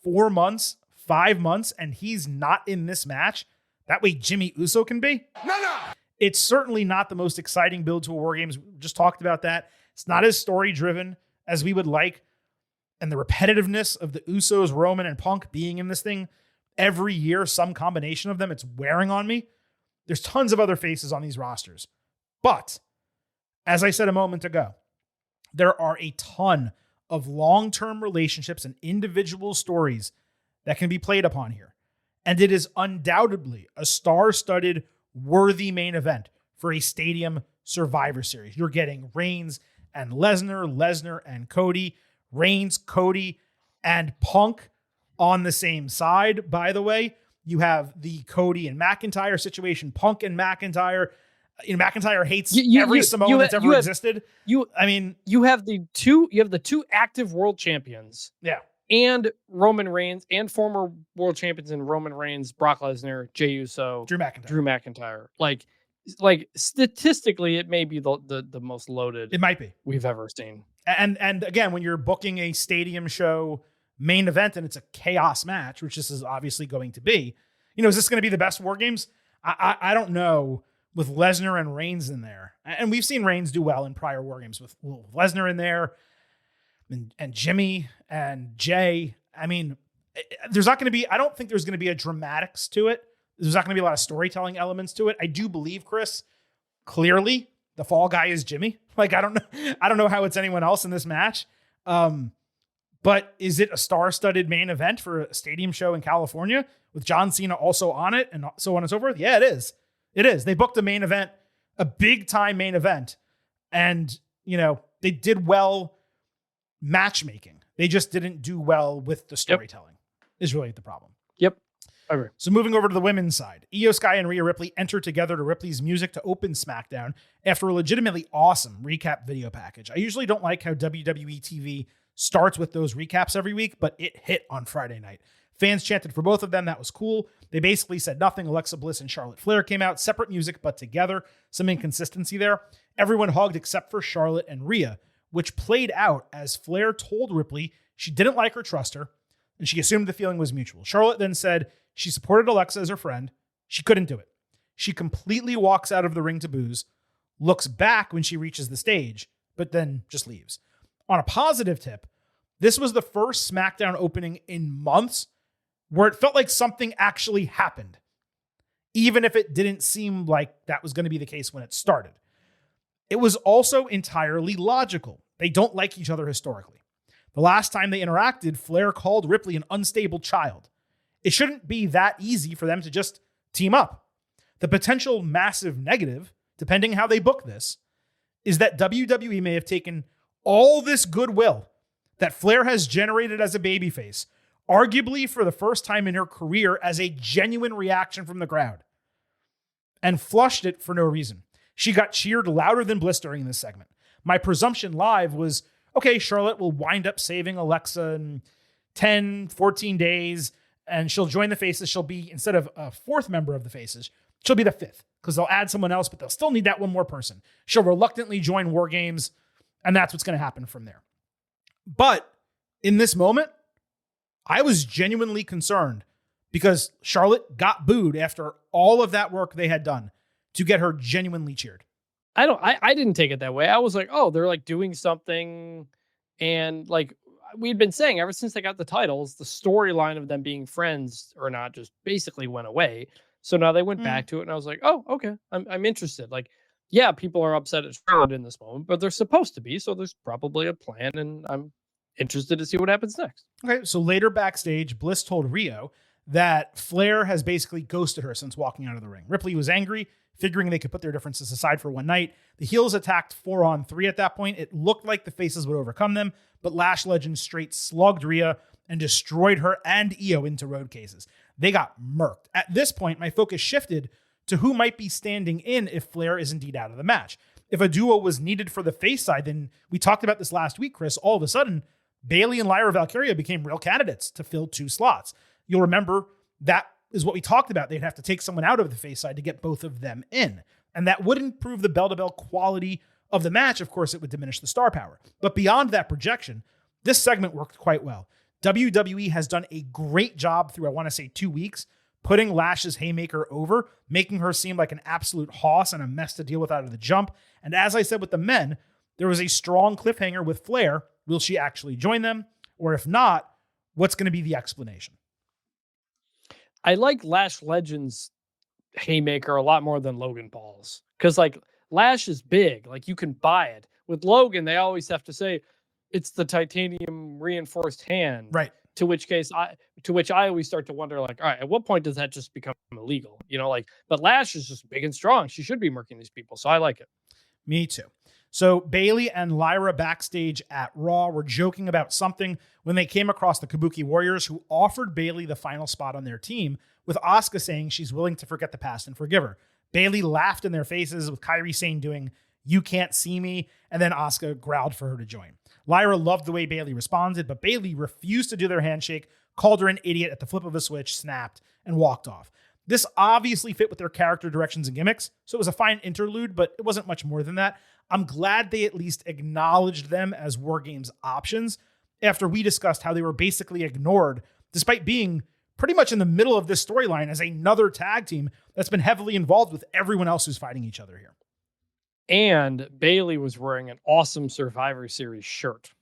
4 months, 5 months, and he's not in this match. That way Jimmy Uso can be. No. It's certainly not the most exciting build to a War Games. We just talked about that. It's not as story driven as we would like. And the repetitiveness of the Usos, Roman, and Punk being in this thing every year, some combination of them, it's wearing on me. There's tons of other faces on these rosters. But, as I said a moment ago, there are a ton of long-term relationships and individual stories that can be played upon here. And it is undoubtedly a star-studded, worthy main event for a Stadium Survivor Series. You're getting Reigns and Lesnar and Cody, Reigns, Cody, and Punk on the same side, by the way. You have the Cody and McIntyre situation, Punk and McIntyre. McIntyre hates every Samoan that's ever existed. You have the two active world champions. Yeah. And Roman Reigns and former world champions in Roman Reigns, Brock Lesnar, Jey Uso, Drew McIntyre. Like statistically, it may be the most loaded. It might be we've ever seen. And again, when you're booking a stadium show main event and it's a chaos match, which this is obviously going to be, is this going to be the best War Games? I don't know. With Lesnar and Reigns in there, and we've seen Reigns do well in prior War Games with Lesnar in there, and Jimmy and Jay. I mean, there's not going to be. I don't think there's going to be a dramatics to it. There's not going to be a lot of storytelling elements to it. I do believe, Chris, clearly the fall guy is Jimmy. I don't know how it's anyone else in this match. But is it a star-studded main event for a stadium show in California with John Cena also on it and so on and so forth? Yeah, it is. It is. They booked a main event, a big-time main event, and, they did well matchmaking. They just didn't do well with the storytelling, is really the problem. Yep. I agree. So moving over to the women's side, Io Sky and Rhea Ripley enter together to Ripley's music to open SmackDown after a legitimately awesome recap video package. I usually don't like how WWE TV starts with those recaps every week, but it hit on Friday night. Fans chanted for both of them. That was cool. They basically said nothing. Alexa Bliss and Charlotte Flair came out, separate music, but together. Some inconsistency there. Everyone hugged except for Charlotte and Rhea, which played out as Flair told Ripley she didn't like or trust her, and she assumed the feeling was mutual. Charlotte then said she supported Alexa as her friend. She couldn't do it. She completely walks out of the ring to booze, looks back when she reaches the stage, but then just leaves. On a positive tip, this was the first SmackDown opening in months where it felt like something actually happened, even if it didn't seem like that was going to be the case when it started. It was also entirely logical. They don't like each other historically. The last time they interacted, Flair called Ripley an unstable child. It shouldn't be that easy for them to just team up. The potential massive negative, depending how they book this, is that WWE may have taken all this goodwill that Flair has generated as a babyface, arguably for the first time in her career, as a genuine reaction from the crowd, and flushed it for no reason. She got cheered louder than Bliss during this segment. My presumption live was, okay, Charlotte will wind up saving Alexa in 10, 14 days, and she'll join the Faces. She'll be, instead of a fourth member of the Faces, she'll be the fifth, because they'll add someone else, but they'll still need that one more person. She'll reluctantly join War Games, and that's what's going to happen from there. But in this moment, I was genuinely concerned because Charlotte got booed after all of that work they had done to get her genuinely cheered. I didn't take it that way. I was like, oh, they're like doing something. And like we'd been saying ever since they got the titles, the storyline of them being friends or not just basically went away. So now they went back to it. And I was like, oh, okay. I'm interested. Like, yeah, people are upset at Charlotte in this moment, but they're supposed to be. So there's probably a plan. And I'm interested to see what happens next. Okay, so later backstage, Bliss told Rio that Flair has basically ghosted her since walking out of the ring. Ripley was angry, figuring they could put their differences aside for one night. The heels attacked 4-on-3 at that point. It looked like the Faces would overcome them, but Lash Legend straight slugged Rhea and destroyed her and Io into road cases. They got murked. At this point, my focus shifted to who might be standing in if Flair is indeed out of the match. If a duo was needed for the face side, then we talked about this last week, Chris, all of a sudden, Bayley and Lyra Valkyria became real candidates to fill 2 slots. You'll remember that is what we talked about. They'd have to take someone out of the face side to get both of them in. And that would improve the bell-to-bell quality of the match. Of course, it would diminish the star power. But beyond that projection, this segment worked quite well. WWE has done a great job through, I want to say, 2 weeks, putting Lash's haymaker over, making her seem like an absolute hoss and a mess to deal with out of the jump. And as I said with the men, there was a strong cliffhanger with Flair. Will she actually join them? Or if not, what's going to be the explanation? I like Lash Legends haymaker a lot more than Logan Paul's, because like Lash is big, like you can buy it. With Logan, they always have to say it's the titanium reinforced hand, right? To which I always start to wonder, like, all right, at what point does that just become illegal? Like, but Lash is just big and strong. She should be murking these people, so I like it. Me too. So Bayley and Lyra backstage at Raw were joking about something when they came across the Kabuki Warriors, who offered Bayley the final spot on their team, with Asuka saying she's willing to forget the past and forgive her. Bayley laughed in their faces, with Kairi Sane doing "You can't see me," and then Asuka growled for her to join. Lyra loved the way Bayley responded, but Bayley refused to do their handshake, called her an idiot at the flip of a switch, snapped, and walked off. This obviously fit with their character directions and gimmicks, so it was a fine interlude, but it wasn't much more than that. I'm glad they at least acknowledged them as War Games options after we discussed how they were basically ignored, despite being pretty much in the middle of this storyline as another tag team that's been heavily involved with everyone else who's fighting each other here. And Bayley was wearing an awesome Survivor Series shirt.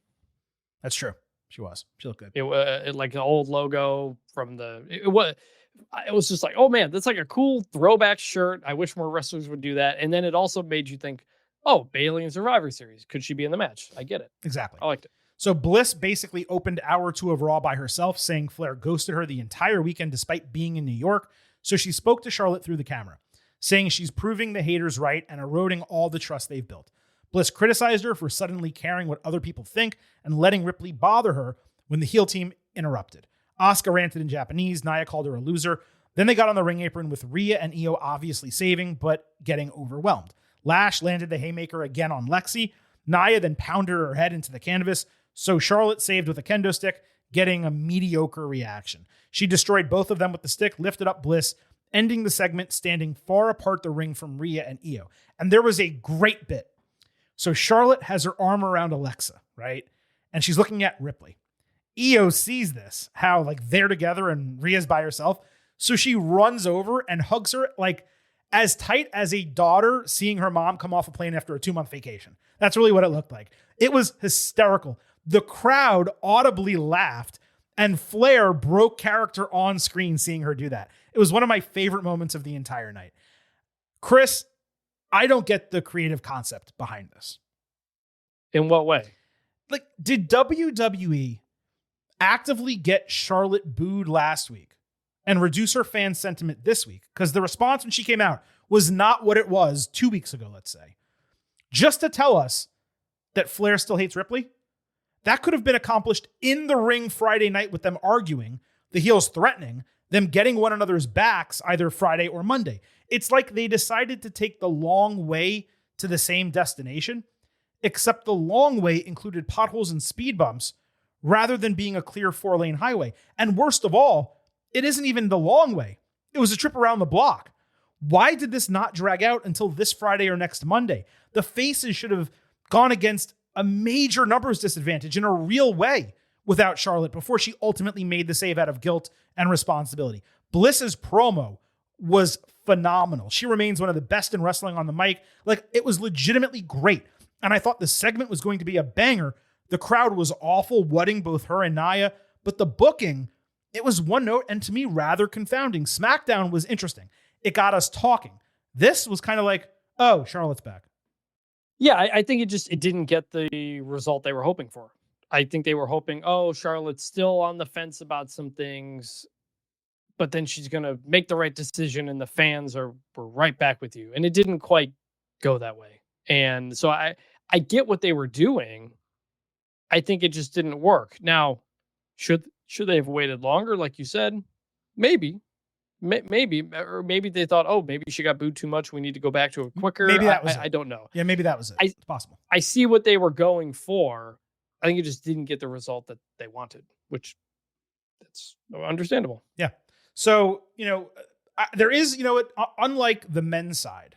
That's true. She was. She looked good. It like the old logo from the. It was just like, oh man, that's like a cool throwback shirt. I wish more wrestlers would do that. And then it also made you think, oh, Bayley in Survivor Series. Could she be in the match? I get it. Exactly. I liked it. So Bliss basically opened hour 2 of Raw by herself, saying Flair ghosted her the entire weekend despite being in New York. So she spoke to Charlotte through the camera, saying she's proving the haters right and eroding all the trust they've built. Bliss criticized her for suddenly caring what other people think and letting Ripley bother her when the heel team interrupted. Asuka ranted in Japanese. Nia called her a loser. Then they got on the ring apron with Rhea and Io obviously saving, but getting overwhelmed. Lash landed the haymaker again on Lexi. Nia then pounded her head into the canvas, so Charlotte saved with a kendo stick, getting a mediocre reaction. She destroyed both of them with the stick, lifted up Bliss, ending the segment standing far apart the ring from Rhea and Io. And there was a great bit. So Charlotte has her arm around Alexa, right? And she's looking at Ripley. Io sees this, how like they're together and Rhea's by herself. So she runs over and hugs her like as tight as a daughter seeing her mom come off a plane after a 2-month vacation. That's really what it looked like. It was hysterical. The crowd audibly laughed, and Flair broke character on screen seeing her do that. It was one of my favorite moments of the entire night. Chris, I don't get the creative concept behind this. In what way? Like, did WWE actively get Charlotte booed last week and reduce her fan sentiment this week? Because the response when she came out was not what it was 2 weeks ago, let's say. Just to tell us that Flair still hates Ripley? That could have been accomplished in the ring Friday night with them arguing, the heels threatening, them getting one another's backs either Friday or Monday. It's like they decided to take the long way to the same destination, except the long way included potholes and speed bumps rather than being a clear 4-lane highway. And worst of all, it isn't even the long way. It was a trip around the block. Why did this not drag out until this Friday or next Monday? The faces should have gone against a major numbers disadvantage in a real way without Charlotte before she ultimately made the save out of guilt and responsibility. Bliss's promo was phenomenal. She remains one of the best in wrestling on the mic. Like, it was legitimately great. And I thought the segment was going to be a banger. The crowd was awful, wutting both her and Nia, but the booking, it was one note and to me rather confounding. SmackDown was interesting. It got us talking. This was kind of like, oh, Charlotte's back. Yeah, I think it didn't get the result they were hoping for. I think they were hoping, oh, Charlotte's still on the fence about some things, but then she's going to make the right decision and the fans were right back with you. And it didn't quite go that way. And so I get what they were doing. I think it just didn't work. Now, should they have waited longer, like you said? Maybe. Or maybe they thought, oh, maybe she got booed too much. We need to go back to it quicker. Maybe that was it. I don't know. Yeah, maybe that was it. It's possible. I see what they were going for. I think it just didn't get the result that they wanted, which that's understandable. Yeah. So, there is, unlike the men's side,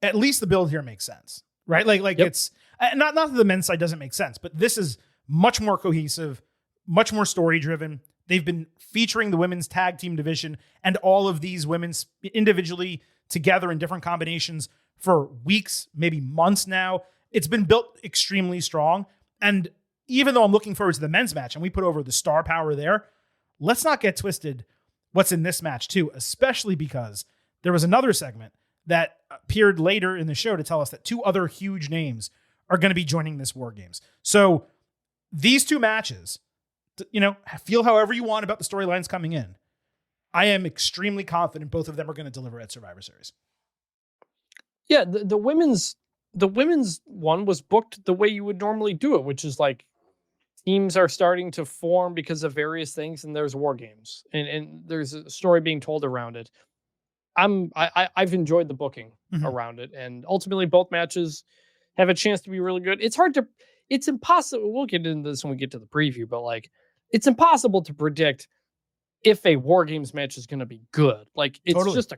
at least the build here makes sense, right? Like Yep. it's not that the men's side doesn't make sense, but this is much more cohesive, much more story driven. They've been featuring the women's tag team division and all of these women's individually together in different combinations for weeks, maybe months now. It's been built extremely strong. And even though I'm looking forward to the men's match and we put over the star power there, let's not get twisted what's in this match too, especially because there was another segment that appeared later in the show to tell us that 2 other huge names are going to be joining this War Games. So these 2 matches, feel however you want about the storylines coming in. I am extremely confident both of them are going to deliver at Survivor Series. Yeah, the women's one was booked the way you would normally do it, which is like teams are starting to form because of various things, and there's War Games, and there's a story being told around it. I've enjoyed the booking around it, and ultimately both matches have a chance to be really good. It's impossible. We'll get into this when we get to the preview, but like it's impossible to predict if a War Games match is going to be good. Like it's Totally. just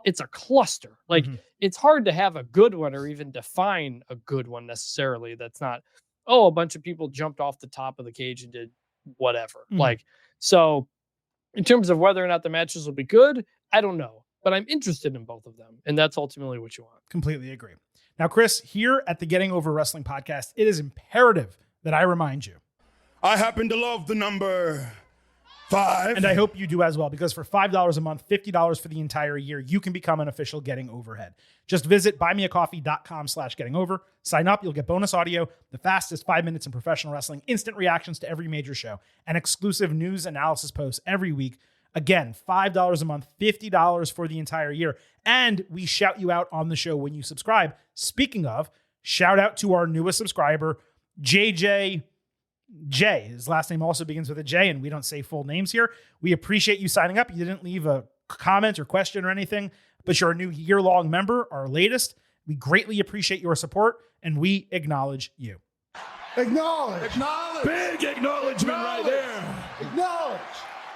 it's a cluster. Like it's hard to have a good one or even define a good one necessarily. That's not, a bunch of people jumped off the top of the cage and did whatever. Like, so in terms of whether or not the matches will be good, I don't know, but I'm interested in both of them. And that's ultimately what you want. Completely agree. Now, Chris, here at the Getting Over Wrestling podcast, it is imperative that I remind you. I happen to love the number 5. And I hope you do as well, because for $5 a month, $50 for the entire year, you can become an official Getting Overhead. Just visit buymeacoffee.com/gettingover. Sign up. You'll get bonus audio, the fastest 5 minutes in professional wrestling, instant reactions to every major show, and exclusive news analysis posts every week. Again, $5 a month, $50 for the entire year. And we shout you out on the show when you subscribe. Speaking of, shout out to our newest subscriber, JJ. His last name also begins with a J, and we don't say full names here. We appreciate you signing up. You didn't leave a comment or question or anything, but you're a new year-long member, our latest. We greatly appreciate your support, and we acknowledge you. Acknowledge. Big acknowledgement right there. Acknowledge.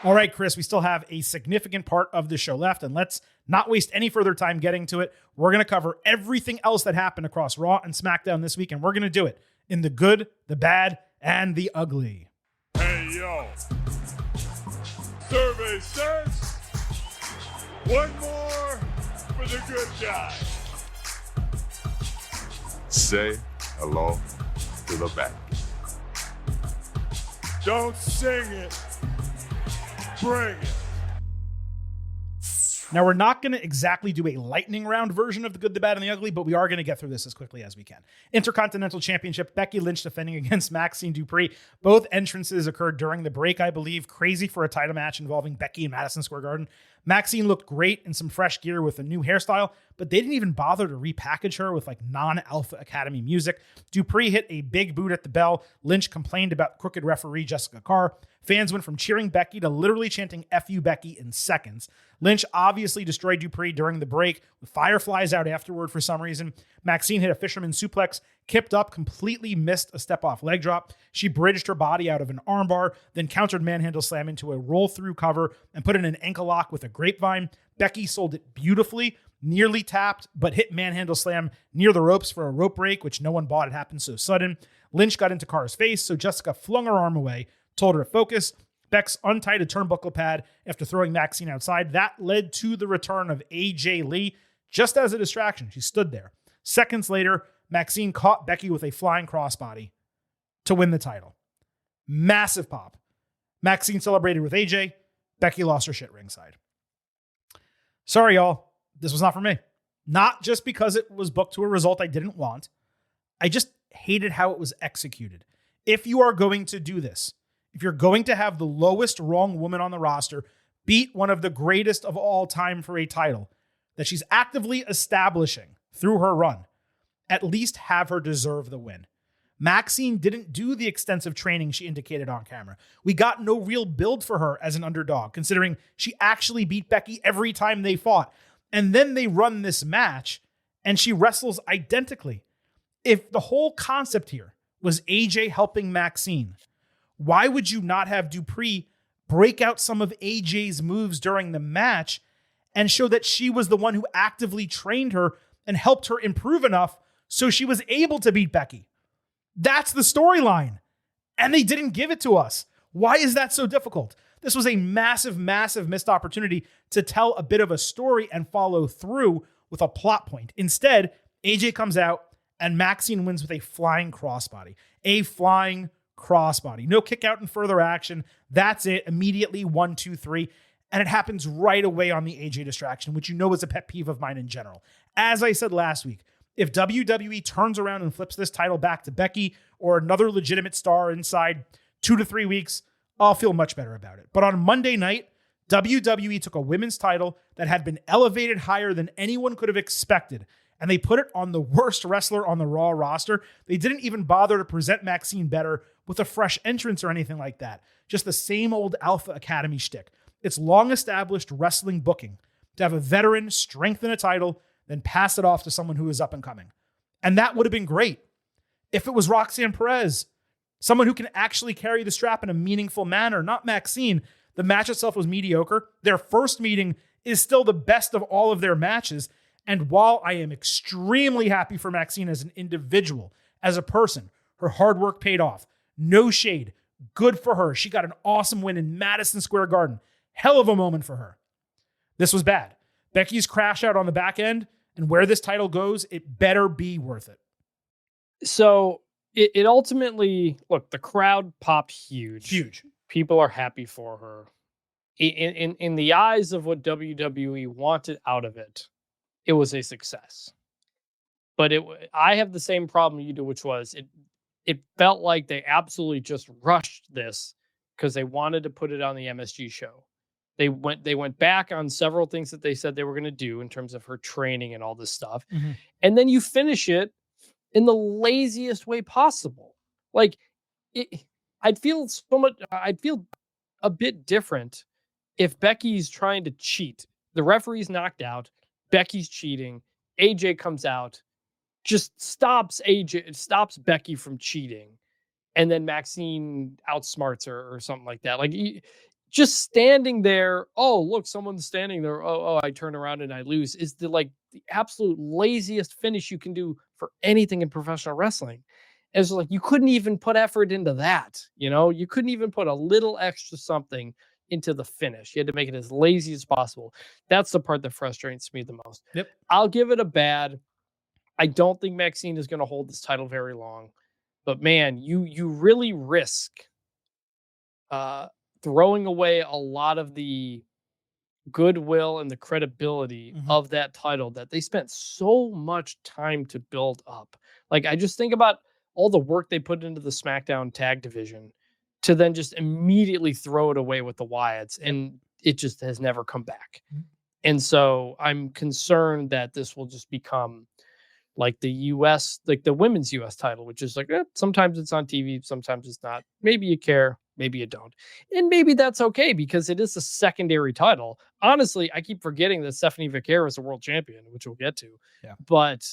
All right, Chris, we still have a significant part of the show left, and let's not waste any further time getting to it. We're going to cover everything else that happened across Raw and SmackDown this week, and we're going to do it in the good, the bad, and the ugly. Hey, yo. Survey says one more for the good guy. Say hello to the back. Don't sing it. Bring it. Now, we're not going to exactly do a lightning round version of the good, the bad, and the ugly, but we are going to get through this as quickly as we can. Intercontinental Championship, Becky Lynch defending against Maxine Dupree. Both entrances occurred during the break, I believe. Crazy for a title match involving Becky in Madison Square Garden. Maxine looked great in some fresh gear with a new hairstyle, but they didn't even bother to repackage her with like non-Alpha Academy music. Dupree hit a big boot at the bell. Lynch complained about crooked referee Jessica Carr. Fans went from cheering Becky to literally chanting F you Becky in seconds. Lynch obviously destroyed Dupree during the break with fireflies out afterward for some reason. Maxine hit a fisherman suplex, kipped up, completely missed a step-off leg drop. She bridged her body out of an armbar, then countered manhandle slam into a roll-through cover and put in an ankle lock with a grapevine. Becky sold it beautifully, nearly tapped, but hit manhandle slam near the ropes for a rope break, which no one bought. It happened so sudden. Lynch got into Carr's face, so Jessica flung her arm away, told her to focus. Bex untied a turnbuckle pad after throwing Maxine outside. That led to the return of AJ Lee just as a distraction. She stood there. Seconds later, Maxine caught Becky with a flying crossbody to win the title. Massive pop. Maxine celebrated with AJ. Becky lost her shit ringside. Sorry, y'all. This was not for me. Not just because it was booked to a result I didn't want. I just hated how it was executed. If you are going to do this, if you're going to have the lowest wrong woman on the roster beat one of the greatest of all time for a title that she's actively establishing through her run, at least have her deserve the win. Maxine didn't do the extensive training she indicated on camera. We got no real build for her as an underdog, considering she actually beat Becky every time they fought. And then they run this match and she wrestles identically. If the whole concept here was AJ helping Maxine. Why would you not have Dupree break out some of AJ's moves during the match and show that she was the one who actively trained her and helped her improve enough so she was able to beat Becky? That's the storyline. And they didn't give it to us. Why is that so difficult? This was a massive, massive missed opportunity to tell a bit of a story and follow through with a plot point. Instead, AJ comes out and Maxine wins with a flying crossbody. A flying crossbody. No kick out and further action. That's it. Immediately 1, 2, 3. And it happens right away on the AJ distraction, which is a pet peeve of mine in general. As I said last week, if WWE turns around and flips this title back to Becky or another legitimate star inside 2 to 3 weeks, I'll feel much better about it. But on Monday night, WWE took a women's title that had been elevated higher than anyone could have expected, and they put it on the worst wrestler on the Raw roster. They didn't even bother to present Maxine better with a fresh entrance or anything like that. Just the same old Alpha Academy shtick. It's long-established wrestling booking to have a veteran strengthen a title, then pass it off to someone who is up and coming. And that would have been great if it was Roxanne Perez, someone who can actually carry the strap in a meaningful manner, not Maxine. The match itself was mediocre. Their first meeting is still the best of all of their matches. And while I am extremely happy for Maxine as an individual, as a person, her hard work paid off. No shade. Good for her. She got an awesome win in Madison Square Garden. Hell of a moment for her. This was bad. Becky's crash out on the back end, and where this title goes, it better be worth it. So it ultimately, look, the crowd popped huge. Huge. People are happy for her. In the eyes of what WWE wanted out of it, it was a success. But I have the same problem you do, which was it felt like they absolutely just rushed this because they wanted to put it on the MSG show. They went back on several things that they said they were going to do in terms of her training and all this stuff. Mm-hmm. And then you finish it in the laziest way possible. Like I'd feel a bit different if Becky's trying to cheat. The referee's knocked out. Becky's cheating. AJ comes out, just stops Becky from cheating. And then Maxine outsmarts her or something like that. Like just standing there. Oh, look, someone's standing there. Oh, I turn around and I lose is the absolute laziest finish you can do for anything in professional wrestling. It's like, you couldn't even put effort into that. You couldn't even put a little extra something into the finish. You had to make it as lazy as possible. That's the part that frustrates me the most. Yep. I'll give it a bad. I don't think Maxine is going to hold this title very long, but man, you really risk throwing away a lot of the goodwill and the credibility of that title that they spent so much time to build up. Like, I just think about all the work they put into the SmackDown tag division to then just immediately throw it away with the Wyatts, and it just has never come back. And so I'm concerned that this will just become like the US, like the women's US title, which is like, sometimes it's on TV, sometimes it's not. Maybe you care, maybe you don't. And maybe that's okay because it is a secondary title. Honestly, I keep forgetting that Stephanie Vaquero is a world champion, which we'll get to. Yeah. But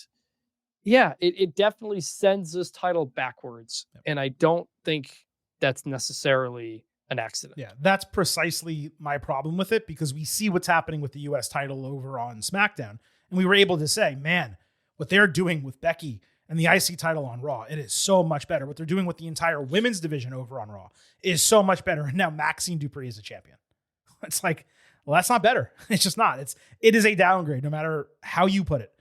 yeah, it definitely sends this title backwards. Yep. And I don't think that's necessarily an accident. Yeah, that's precisely my problem with it, because we see what's happening with the US title over on SmackDown. And we were able to say, man, what they're doing with Becky and the IC title on Raw, it is so much better. What they're doing with the entire women's division over on Raw is so much better. And now Maxine Dupree is a champion. It's like, well, that's not better. It's just not. It is a downgrade, no matter how you put it.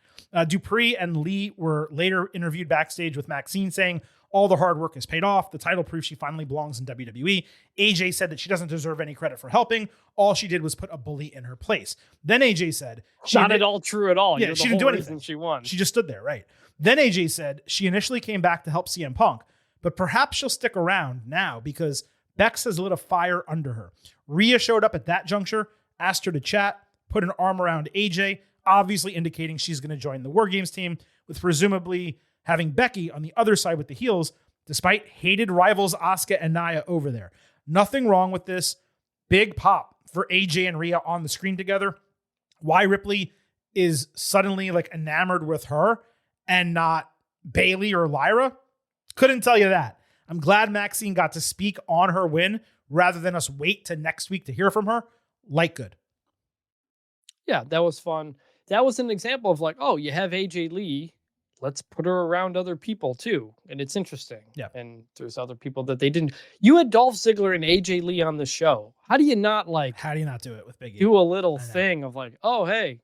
Dupree and Lee were later interviewed backstage with Maxine saying all the hard work has paid off. The title proves she finally belongs in WWE. AJ said that she doesn't deserve any credit for helping. All she did was put a bully in her place. Then AJ said, not at all true at all. Yeah, she didn't do anything. She won. She just stood there, right? Then AJ said she initially came back to help CM Punk, but perhaps she'll stick around now because Bex has lit a fire under her. Rhea showed up at that juncture, asked her to chat, put an arm around AJ, obviously indicating she's going to join the War Games team, with presumably having Becky on the other side with the heels, despite hated rivals Asuka and Nia over there. Nothing wrong with this. Big pop for AJ and Rhea on the screen together. Why Ripley is suddenly like enamored with her and not Bayley or Lyra, Couldn't tell you that. I'm glad Maxine got to speak on her win rather than us wait to next week to hear from her. Like good. Yeah, that was fun. That was an example of like, oh, you have AJ Lee. Let's put her around other people too. And it's interesting. Yeah. And there's other people that they didn't. You had Dolph Ziggler and AJ Lee on the show. How do you not How do you not do it with Big E? do a little thing of like, oh, hey.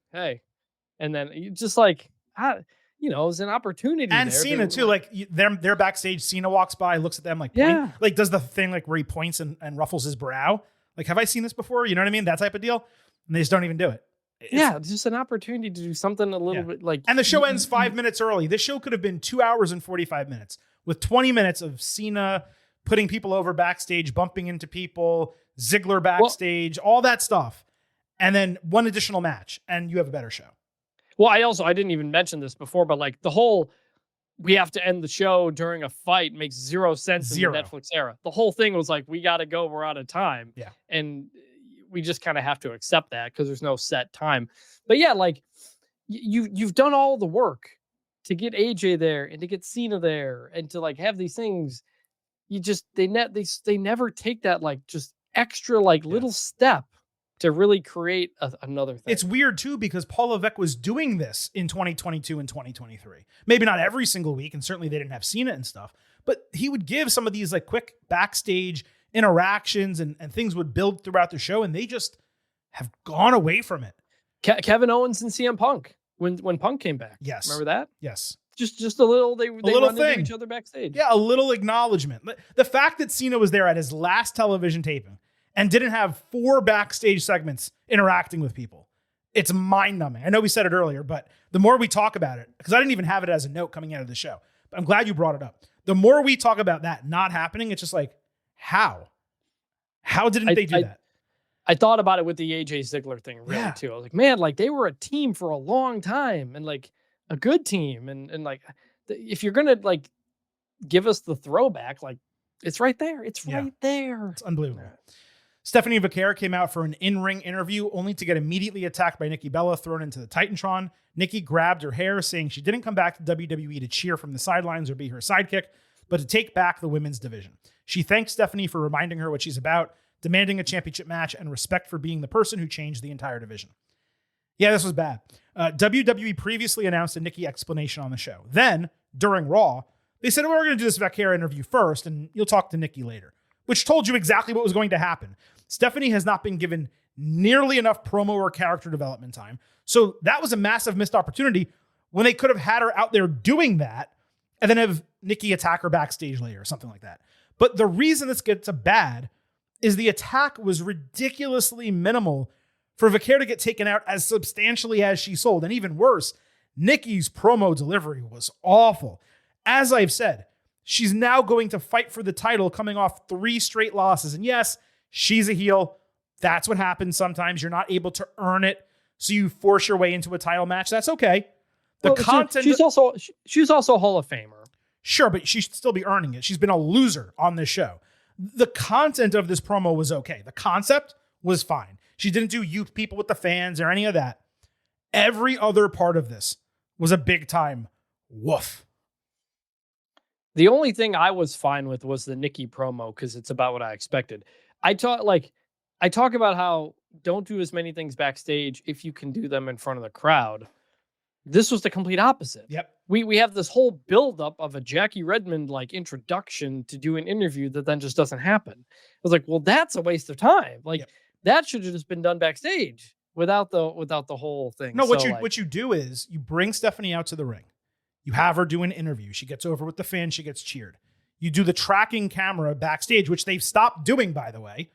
And then you just like, it was an opportunity. And there Cena too, like they're backstage. Cena walks by, looks at them like, point, like does the thing like where he points and ruffles his brow. Like, have I seen this before? You know what I mean? That type of deal. And they just don't even do it. It's just an opportunity to do something a little bit like. And the show ends 5 minutes early. This show could have been 2 hours and 45 minutes with 20 minutes of Cena putting people over backstage, bumping into people, Ziggler backstage, all that stuff. And then one additional match and you have a better show. Well, I didn't even mention this before, but like the whole we have to end the show during a fight makes zero sense in the Netflix era. The whole thing was like, we got to go, we're out of time. Yeah. And we just kind of have to accept that because there's no set time. But yeah, like you've done all the work to get AJ there and to get Cena there and to like have these things. You just they never take that like just extra like little step to really create another thing. It's weird too, because Paul Levesque was doing this in 2022 and 2023. Maybe not every single week. And certainly they didn't have Cena and stuff, but he would give some of these like quick backstage interactions and things would build throughout the show. And they just have gone away from it. Kevin Owens and CM Punk when Punk came back. Yes. Remember that? Yes. Just a little, they little run thing. into each other backstage. Yeah. A little acknowledgement. The fact that Cena was there at his last television taping and didn't have 4 backstage segments interacting with people. It's mind-numbing. I know we said it earlier, but the more we talk about it, because I didn't even have it as a note coming out of the show, but I'm glad you brought it up. The more we talk about that not happening, it's just like, how? How didn't they do that? I thought about it with the AJ Ziggler thing really too. I was like, man, like they were a team for a long time and like a good team. And like, if you're going to like give us the throwback, like it's right there. It's right there. It's unbelievable. Stephanie Vaquera came out for an in-ring interview only to get immediately attacked by Nikki Bella, thrown into the Titantron. Nikki grabbed her hair, saying she didn't come back to WWE to cheer from the sidelines or be her sidekick, but to take back the women's division. She thanked Stephanie for reminding her what she's about, demanding a championship match, and respect for being the person who changed the entire division. Yeah, this was bad. WWE previously announced a Nikki explanation on the show. Then, during Raw, they said, we're going to do this Vaquera interview first, and you'll talk to Nikki later, which told you exactly what was going to happen. Stephanie has not been given nearly enough promo or character development time. So that was a massive missed opportunity when they could have had her out there doing that and then have Nikki attack her backstage later or something like that. But the reason this gets bad is the attack was ridiculously minimal for Vaquera to get taken out as substantially as she sold. And even worse, Nikki's promo delivery was awful. As I've said, she's now going to fight for the title coming off 3 straight losses. And yes, she's a heel. That's what happens sometimes. You're not able to earn it, so you force your way into a title match. That's okay. Content. She's also a Hall of Famer. Sure, but she should still be earning it. She's been a loser on this show. The content of this promo was okay. The concept was fine. She didn't do youth people with the fans or any of that. Every other part of this was a big time woof. The only thing I was fine with was the Nikki promo because it's about what I expected. I talk about how don't do as many things backstage if you can do them in front of the crowd. This was the complete opposite. Yep. We have this whole buildup of a Jackie Redmond like introduction to do an interview that then just doesn't happen. I was like, well, that's a waste of time. Like that should have just been done backstage without the whole thing. No, what you do is you bring Stephanie out to the ring. You have her do an interview. She gets over with the fans. She gets cheered. You do the tracking camera backstage, which they've stopped doing, by the way.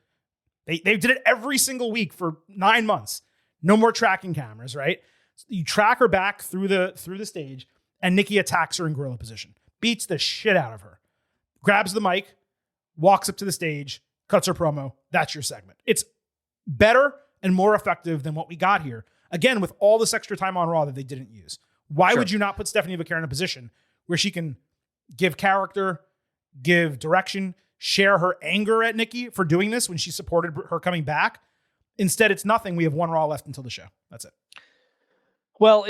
They did it every single week for 9 months. No more tracking cameras, right? So you track her back through the stage, and Nikki attacks her in gorilla position, beats the shit out of her, grabs the mic, walks up to the stage, cuts her promo. That's your segment. It's better and more effective than what we got here. Again, with all this extra time on Raw that they didn't use. Why would you not put Stephanie Vaquera in a position where she can give character, give direction, share her anger at Nikki for doing this when she supported her coming back? Instead, it's nothing. We have 1 Raw left until the show. That's it. Well,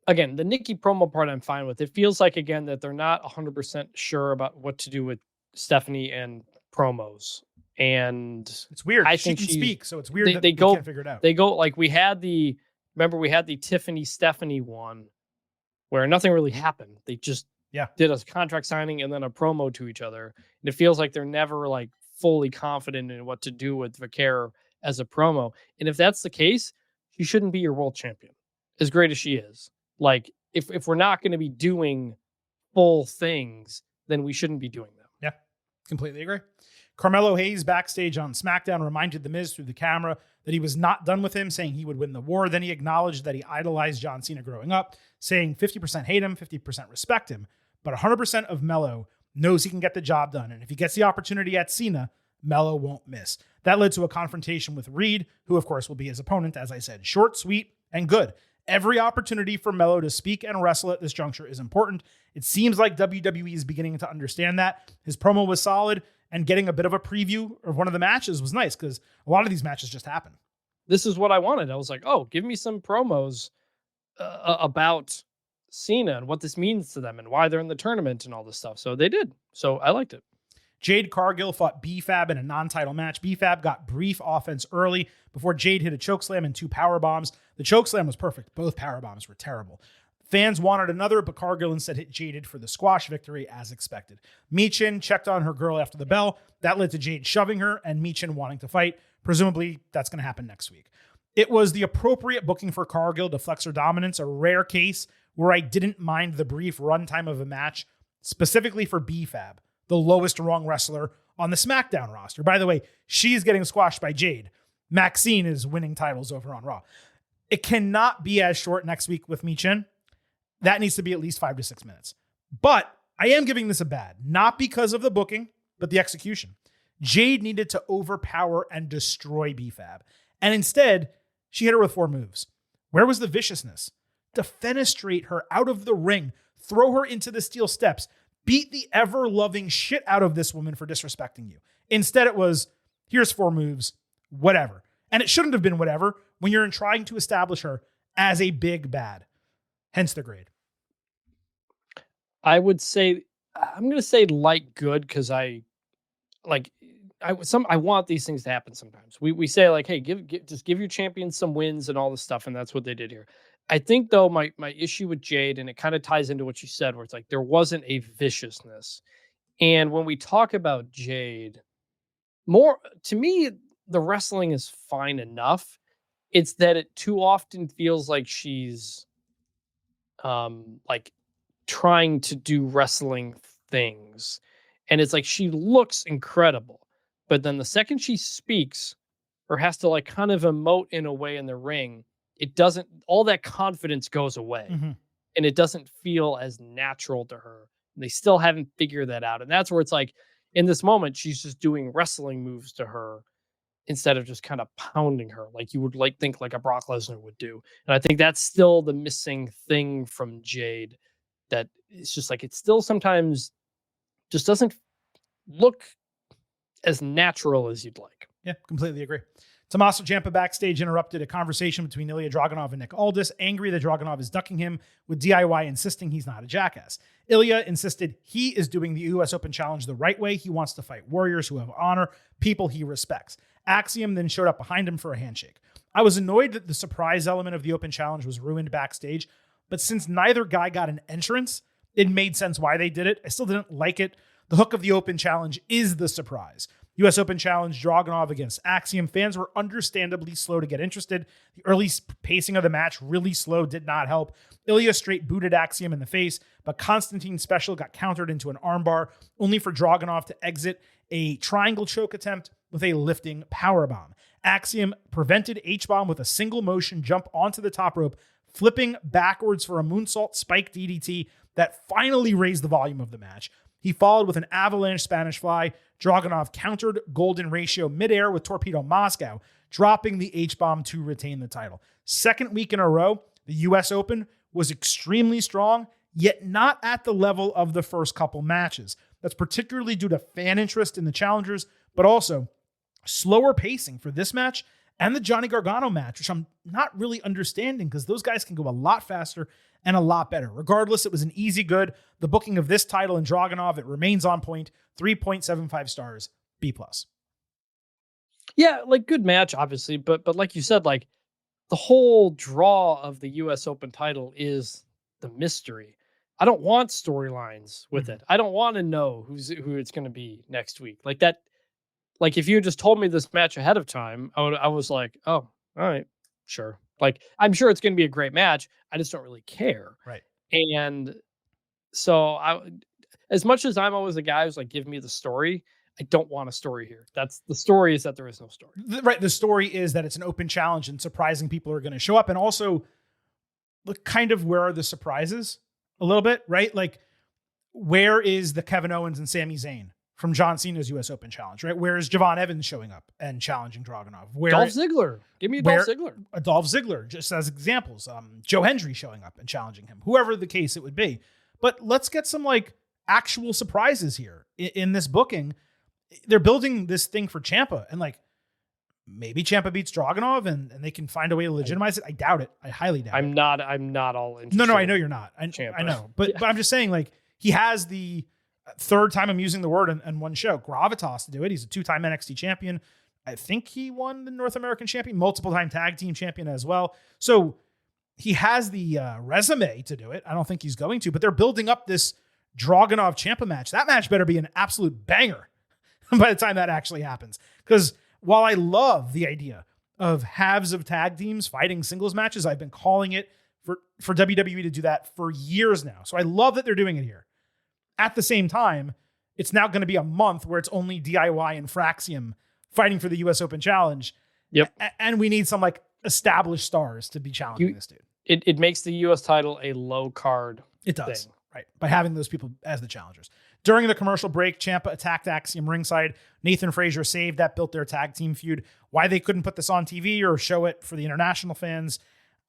again, the Nikki promo part I'm fine with. It feels like, again, that they're not 100% sure about what to do with Stephanie and promos. And It's weird. I She think can she's- speak, so it's weird that they we go can't figure it out. They go like we had the Tiffany Stephanie one where nothing really happened. They just did a contract signing and then a promo to each other. And it feels like they're never like fully confident in what to do with Vaquer as a promo. And if that's the case, she shouldn't be your world champion, as great as she is. Like, if we're not going to be doing full things, then we shouldn't be doing them. Yeah, completely agree. Carmelo Hayes backstage on SmackDown reminded The Miz through the camera that he was not done with him, saying he would win the war. Then he acknowledged that he idolized John Cena growing up, saying 50% hate him, 50% respect him, but 100% of Melo knows he can get the job done. And if he gets the opportunity at Cena, Melo won't miss. That led to a confrontation with Reed, who of course will be his opponent, as I said. Short, sweet, and good. Every opportunity for Melo to speak and wrestle at this juncture is important. It seems like WWE is beginning to understand that. His promo was solid, and getting a bit of a preview of one of the matches was nice because a lot of these matches just happen. This is what I wanted. I was like, oh, give me some promos about Cena and what this means to them and why they're in the tournament and all this stuff. So they did. So I liked it. Jade Cargill fought B-Fab in a non-title match. B-Fab got brief offense early before Jade hit a chokeslam and 2 power bombs. The chokeslam was perfect. Both power bombs were terrible. Fans wanted another, but Cargill instead hit Jaded for the squash victory as expected. Michin checked on her girl after the bell. That led to Jade shoving her and Michin wanting to fight. Presumably, that's going to happen next week. It was the appropriate booking for Cargill to flex her dominance, a rare case where I didn't mind the brief runtime of a match, specifically for B-Fab, the lowest rung wrestler on the SmackDown roster. By the way, she's getting squashed by Jade. Maxine is winning titles over on Raw. It cannot be as short next week with Michin. That needs to be at least 5 to 6 minutes. But I am giving this a bad, not because of the booking, but the execution. Jade needed to overpower and destroy B-Fab. And instead, she hit her with 4 moves. Where was the viciousness? Defenestrate her out of the ring, throw her into the steel steps, beat the ever-loving shit out of this woman for disrespecting you. Instead, it was, here's 4 moves, whatever. And it shouldn't have been whatever when you're trying to establish her as a big bad. Hence the grade. I would say, I'm going to say light good because I want these things to happen sometimes. We say like, hey, just give your champions some wins and all this stuff, and that's what they did here. I think though my issue with Jade, and it kind of ties into what you said, where it's like there wasn't a viciousness. And when we talk about Jade, more to me, the wrestling is fine enough. It's that it too often feels like she's like trying to do wrestling things. And it's like she looks incredible, but then the second she speaks or has to like kind of emote in a way in the ring, it doesn't, all that confidence goes away. And it doesn't feel as natural to her. They still haven't figured that out. And that's where it's like in this moment, she's just doing wrestling moves to her instead of just kind of pounding her like you would like think like a Brock Lesnar would do. And I think that's still the missing thing from Jade, that it's just like, it still sometimes just doesn't look as natural as you'd like. Yeah, completely agree. Tommaso Ciampa backstage interrupted a conversation between Ilya Dragunov and Nick Aldis, angry that Dragunov is ducking him, with DIY insisting he's not a jackass. Ilya insisted he is doing the US Open Challenge the right way. He wants to fight warriors who have honor, people he respects. Axiom then showed up behind him for a handshake. I was annoyed that the surprise element of the Open Challenge was ruined backstage, but since neither guy got an entrance, it made sense why they did it. I still didn't like it. The hook of the Open Challenge is the surprise. US Open Challenge, Dragunov against Axiom. Fans were understandably slow to get interested. The early pacing of the match really slow, did not help. Ilya straight booted Axiom in the face, but Constantine's special got countered into an armbar, only for Dragunov to exit a triangle choke attempt with a lifting powerbomb. Axiom prevented H-bomb with a single motion jump onto the top rope, flipping backwards for a moonsault spike DDT that finally raised the volume of the match. He followed with an avalanche Spanish fly. Dragunov countered Golden Ratio midair with Torpedo Moscow, dropping the H-bomb to retain the title. Second week in a row, the US Open was extremely strong, yet not at the level of the first couple matches. That's particularly due to fan interest in the challengers, but also slower pacing for this match and the Johnny Gargano match, which I'm not really understanding because those guys can go a lot faster and a lot better. Regardless, it was an easy good. The booking of this title and Dragunov, it remains on point. 3.75 stars, B+. Yeah, like good match, obviously, but like you said, like the whole draw of the U.S. Open title is the mystery. I don't want storylines with it. I don't want to know who it's going to be next week. Like that. Like if you just told me this match ahead of time, I was like, oh, all right, sure. Like I'm sure it's going to be a great match. I just don't really care. Right. And so as much as I'm always a guy who's like, give me the story, I don't want a story here. That's the story, is that there is no story. Right. The story is that it's an open challenge and surprising people are going to show up. And also, look, kind of where are the surprises a little bit, right? Like, where is the Kevin Owens and Sami Zayn from John Cena's U.S. Open Challenge, right? Where is Javon Evans showing up and challenging Dragunov? Dolph Ziggler. Give me a Dolph Ziggler. A Dolph Ziggler, just as examples. Joe Hendry showing up and challenging him, whoever the case it would be. But let's get some like actual surprises here in this booking. They're building this thing for Ciampa, and like maybe Ciampa beats Dragunov and they can find a way to legitimize it. I doubt it. I highly doubt it. I'm not all interested. No, I know you're not. I know. But I'm just saying, like, he has the third time I'm using the word in one show, gravitas to do it. He's a 2-time NXT champion. I think he won the North American champion, multiple-time tag team champion as well. So he has the resume to do it. I don't think he's going to, but they're building up this Dragunov Ciampa match. That match better be an absolute banger by the time that actually happens. Because while I love the idea of halves of tag teams fighting singles matches, I've been calling it for WWE to do that for years now. So I love that they're doing it here. At the same time, it's now going to be a month where it's only DIY and Fraxium fighting for the U.S. Open Challenge. Yep. And we need some like established stars to be challenging this dude. It makes the U.S. title a low card. It does. Thing. Right. By having those people as the challengers. During the commercial break, Ciampa attacked Axiom ringside. Nathan Frazier saved that, built their tag team feud. Why they couldn't put this on TV or show it for the international fans,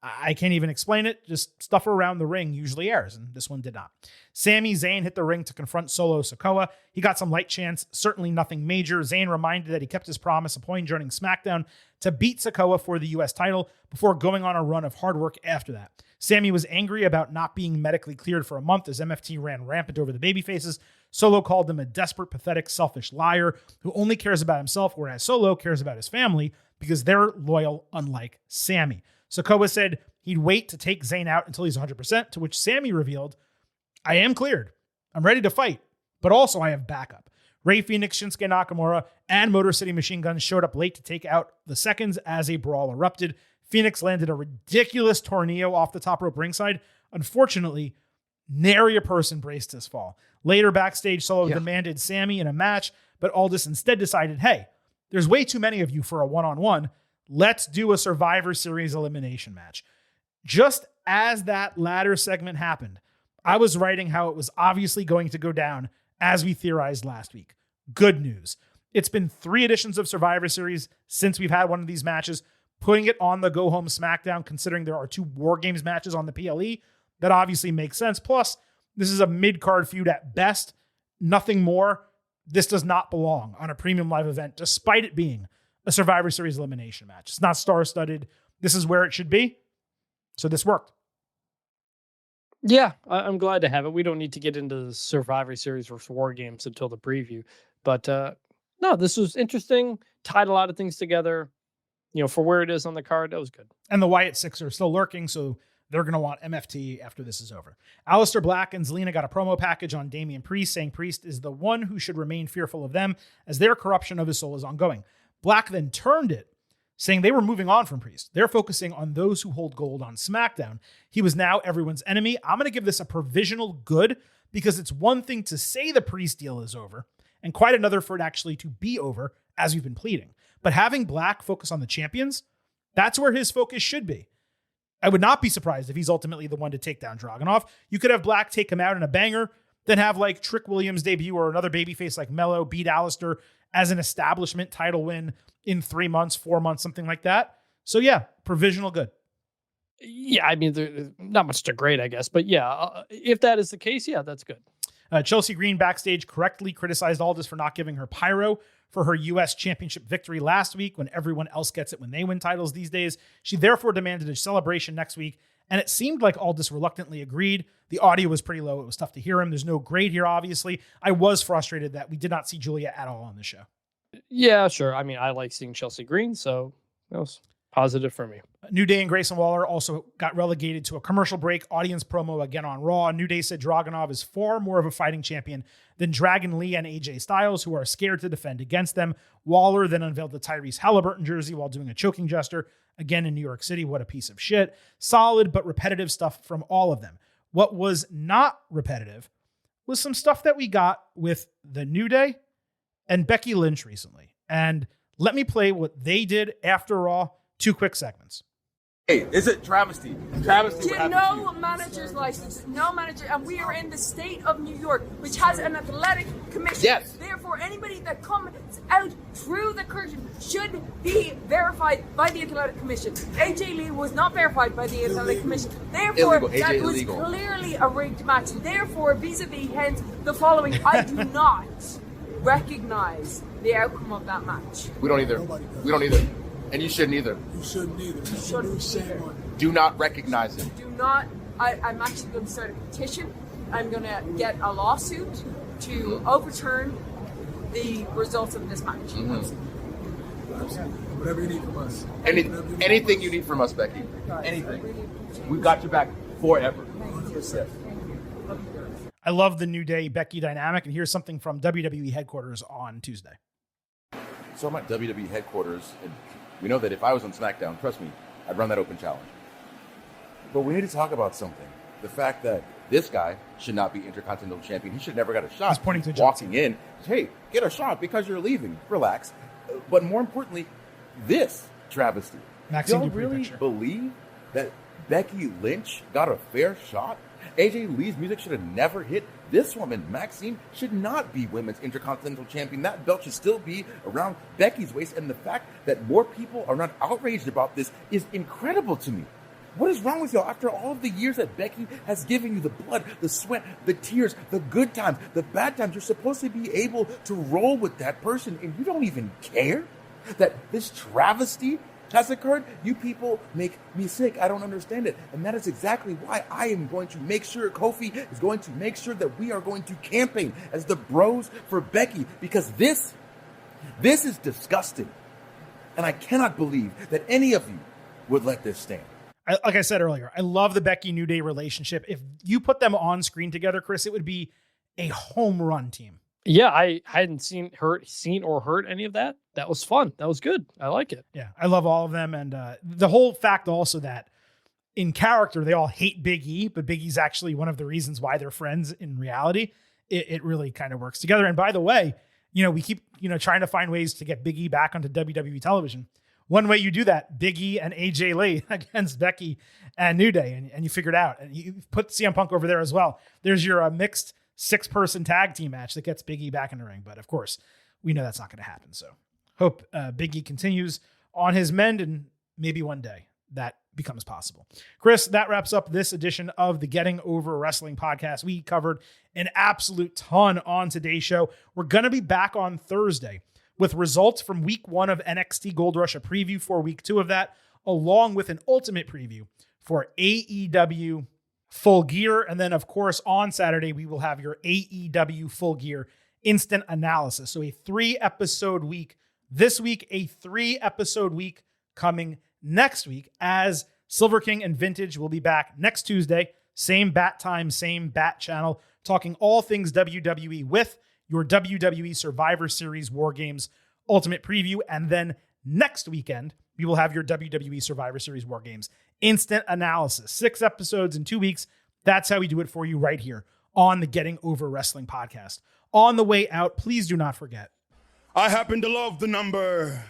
I can't even explain it. Just stuff around the ring usually airs, and this one did not. Sami Zayn hit the ring to confront Solo Sikoa. He got some light chance, certainly nothing major. Zayn reminded that he kept his promise upon joining SmackDown to beat Sikoa for the U.S. title before going on a run of hard work after that. Sami was angry about not being medically cleared for a month as MFT ran rampant over the babyfaces. Solo called him a desperate, pathetic, selfish liar who only cares about himself, whereas Solo cares about his family because they're loyal, unlike Sami. Sikoa said he'd wait to take Zayn out until he's 100%, to which Sami revealed, I am cleared. I'm ready to fight, but also I have backup. Rey Fenix, Shinsuke Nakamura, and Motor City Machine Guns showed up late to take out the seconds as a brawl erupted. Phoenix landed a ridiculous tornado off the top rope ringside. Unfortunately, nary a person braced his fall. Later backstage, Solo demanded Sami in a match, but Aldis instead decided, hey, there's way too many of you for a one-on-one. Let's do a Survivor Series elimination match. Just as that latter segment happened, I was writing how it was obviously going to go down as we theorized last week. Good news. It's been 3 editions of Survivor Series since we've had one of these matches. Putting it on the Go Home SmackDown, considering there are 2 War Games matches on the PLE, that obviously makes sense. Plus, this is a mid-card feud at best. Nothing more. This does not belong on a premium live event, despite it being a Survivor Series elimination match. It's not star-studded. This is where it should be. So this worked. Yeah, I'm glad to have it. We don't need to get into the Survivor Series versus War Games until the preview. But no, this was interesting. Tied a lot of things together. You know, for where it is on the card, that was good. And the Wyatt Six are still lurking, so they're going to want MFT after this is over. Aleister Black and Zelina got a promo package on Damian Priest, saying Priest is the one who should remain fearful of them as their corruption of his soul is ongoing. Black then turned it, saying they were moving on from Priest. They're focusing on those who hold gold on SmackDown. He was now everyone's enemy. I'm going to give this a provisional good because it's one thing to say the Priest deal is over and quite another for it actually to be over, as we've been pleading. But having Black focus on the champions, that's where his focus should be. I would not be surprised if he's ultimately the one to take down Dragunov. You could have Black take him out in a banger, then have like Trick Williams debut or another babyface like Mello beat Aleister as an establishment title win in 3 months, 4 months, something like that. So yeah, provisional good. Yeah, I mean, there's not much to grade, I guess. But yeah, if that is the case, yeah, that's good. Chelsea Green backstage correctly criticized Aldis for not giving her pyro for her U.S. Championship victory last week when everyone else gets it when they win titles these days. She therefore demanded a celebration next week And it seemed like Aldis reluctantly agreed. The audio was pretty low. It was tough to hear him. There's no grade here, obviously. I was frustrated that we did not see Julia at all on the show. Yeah, sure. I mean, I like seeing Chelsea Green, so that was positive for me. New Day and Grayson Waller also got relegated to a commercial break. Audience promo again on Raw. New Day said Dragunov is far more of a fighting champion than Dragon Lee and AJ Styles, who are scared to defend against them. Waller then unveiled the Tyrese Halliburton jersey while doing a choking gesture. Again in New York City, what a piece of shit. Solid but repetitive stuff from all of them. What was not repetitive was some stuff that we got with the New Day and Becky Lynch recently. And let me play what they did after Raw. 2 quick segments. Hey, is it travesty? Travesty. No manager's license, no manager, and we are in the state of New York, which has an athletic commission. Yes. Therefore, anybody that comes out through the curtain should be verified by the athletic commission. AJ Lee was not verified by the athletic commission. Therefore, illegal. that was illegal. Clearly a rigged match. Therefore, vis-a-vis, hence the following: I do not recognize the outcome of that match. We don't either. We don't either. And you shouldn't either. You shouldn't either. Do not recognize him. Do not. I'm actually going to start a petition. I'm going to get a lawsuit to overturn the results of this match. Whatever you need from us. Anything you need from us, Becky. Anything. We've got your back forever. I love the New Day Becky dynamic, and here's something from WWE headquarters on Tuesday. So I'm at WWE headquarters, and we know that if I was on SmackDown, trust me, I'd run that open challenge. But we need to talk about something. The fact that this guy should not be Intercontinental Champion. He should never got a shot. He's pointing to walking in. Hey, get a shot because you're leaving. Relax. But more importantly, this travesty. Maxine, don't really believe that Becky Lynch got a fair shot? AJ Lee's music should have never hit. This woman, Maxine, should not be Women's Intercontinental Champion. That belt should still be around Becky's waist. And the fact that more people are not outraged about this is incredible to me. What is wrong with y'all? After all of the years that Becky has given you the blood, the sweat, the tears, the good times, the bad times, you're supposed to be able to roll with that person, and you don't even care that this travesty has occurred? You people make me sick. I don't understand it. And that is exactly why I am going to make sure, Kofi is going to make sure that we are going to campaign as the bros for Becky, because this is disgusting. And I cannot believe that any of you would let this stand. Like I said earlier, I love the Becky New Day relationship. If you put them on screen together, Chris, it would be a home run team. Yeah, I hadn't seen or heard any of that. That was fun. That was good. I like it. Yeah, I love all of them. And the whole fact also that in character, they all hate Big E, but Big E's actually one of the reasons why they're friends in reality. It really kind of works together. And by the way, we keep, trying to find ways to get Big E back onto WWE television. One way you do that, Big E and AJ Lee against Becky and New Day, and you figure it out. And you put CM Punk over there as well. There's your mixed 6-person tag team match that gets Big E back in the ring. But of course, we know that's not going to happen. So hope Big E continues on his mend, and maybe one day that becomes possible. Chris, that wraps up this edition of the Getting Over Wrestling podcast. We covered an absolute ton on today's show. We're going to be back on Thursday with results from week 1 of NXT Gold Rush, a preview for week 2 of that, along with an ultimate preview for AEW Full Gear. And then, of course, on Saturday, we will have your AEW Full Gear instant analysis. So a 3-episode week this week, a 3-episode week coming next week, as Silver King and Vintage will be back next Tuesday. Same bat time, same bat channel, talking all things WWE with your WWE Survivor Series War Games Ultimate Preview. And then next weekend, we will have your WWE Survivor Series War Games instant analysis. 6 episodes in 2 weeks. That's how we do it for you right here on the Getting Over Wrestling podcast. On the way out, please do not forget, I happen to love the number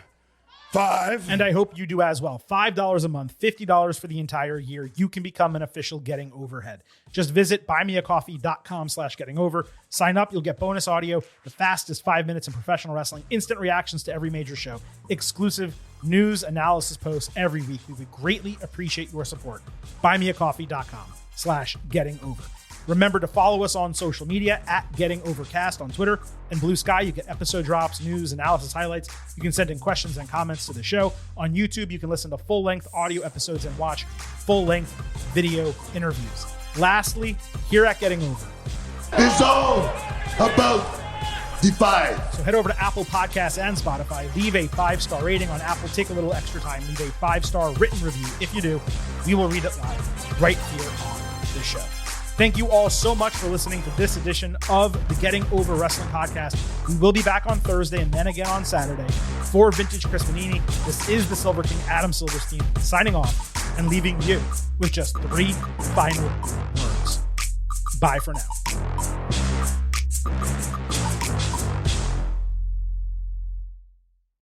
5. And I hope you do as well. $5 a month, $50 for the entire year. You can become an official Getting Overhead. Just visit buymeacoffee.com/gettingover. Sign up. You'll get bonus audio, the fastest 5 minutes in professional wrestling, instant reactions to every major show, exclusive news analysis posts every week. We would greatly appreciate your support. Buymeacoffee.com/gettingover. Remember to follow us on social media at Getting Overcast on Twitter and Blue Sky. You get episode drops, news, analysis, highlights. You can send in questions and comments to the show. On YouTube, you can listen to full-length audio episodes and watch full-length video interviews. Lastly, here at Getting Over, It's all about the fight. so head over to Apple Podcasts and Spotify. Leave a 5-star rating on Apple. Take a little extra time. Leave a 5-star written review. If you do, we will read it live right here on the show. Thank you all so much for listening to this edition of the Getting Over Wrestling Podcast. We will be back on Thursday and then again on Saturday. For Vintage Chris Manini, this is the Silver King, Adam Silverstein, signing off and leaving you with just 3 final words. Bye for now.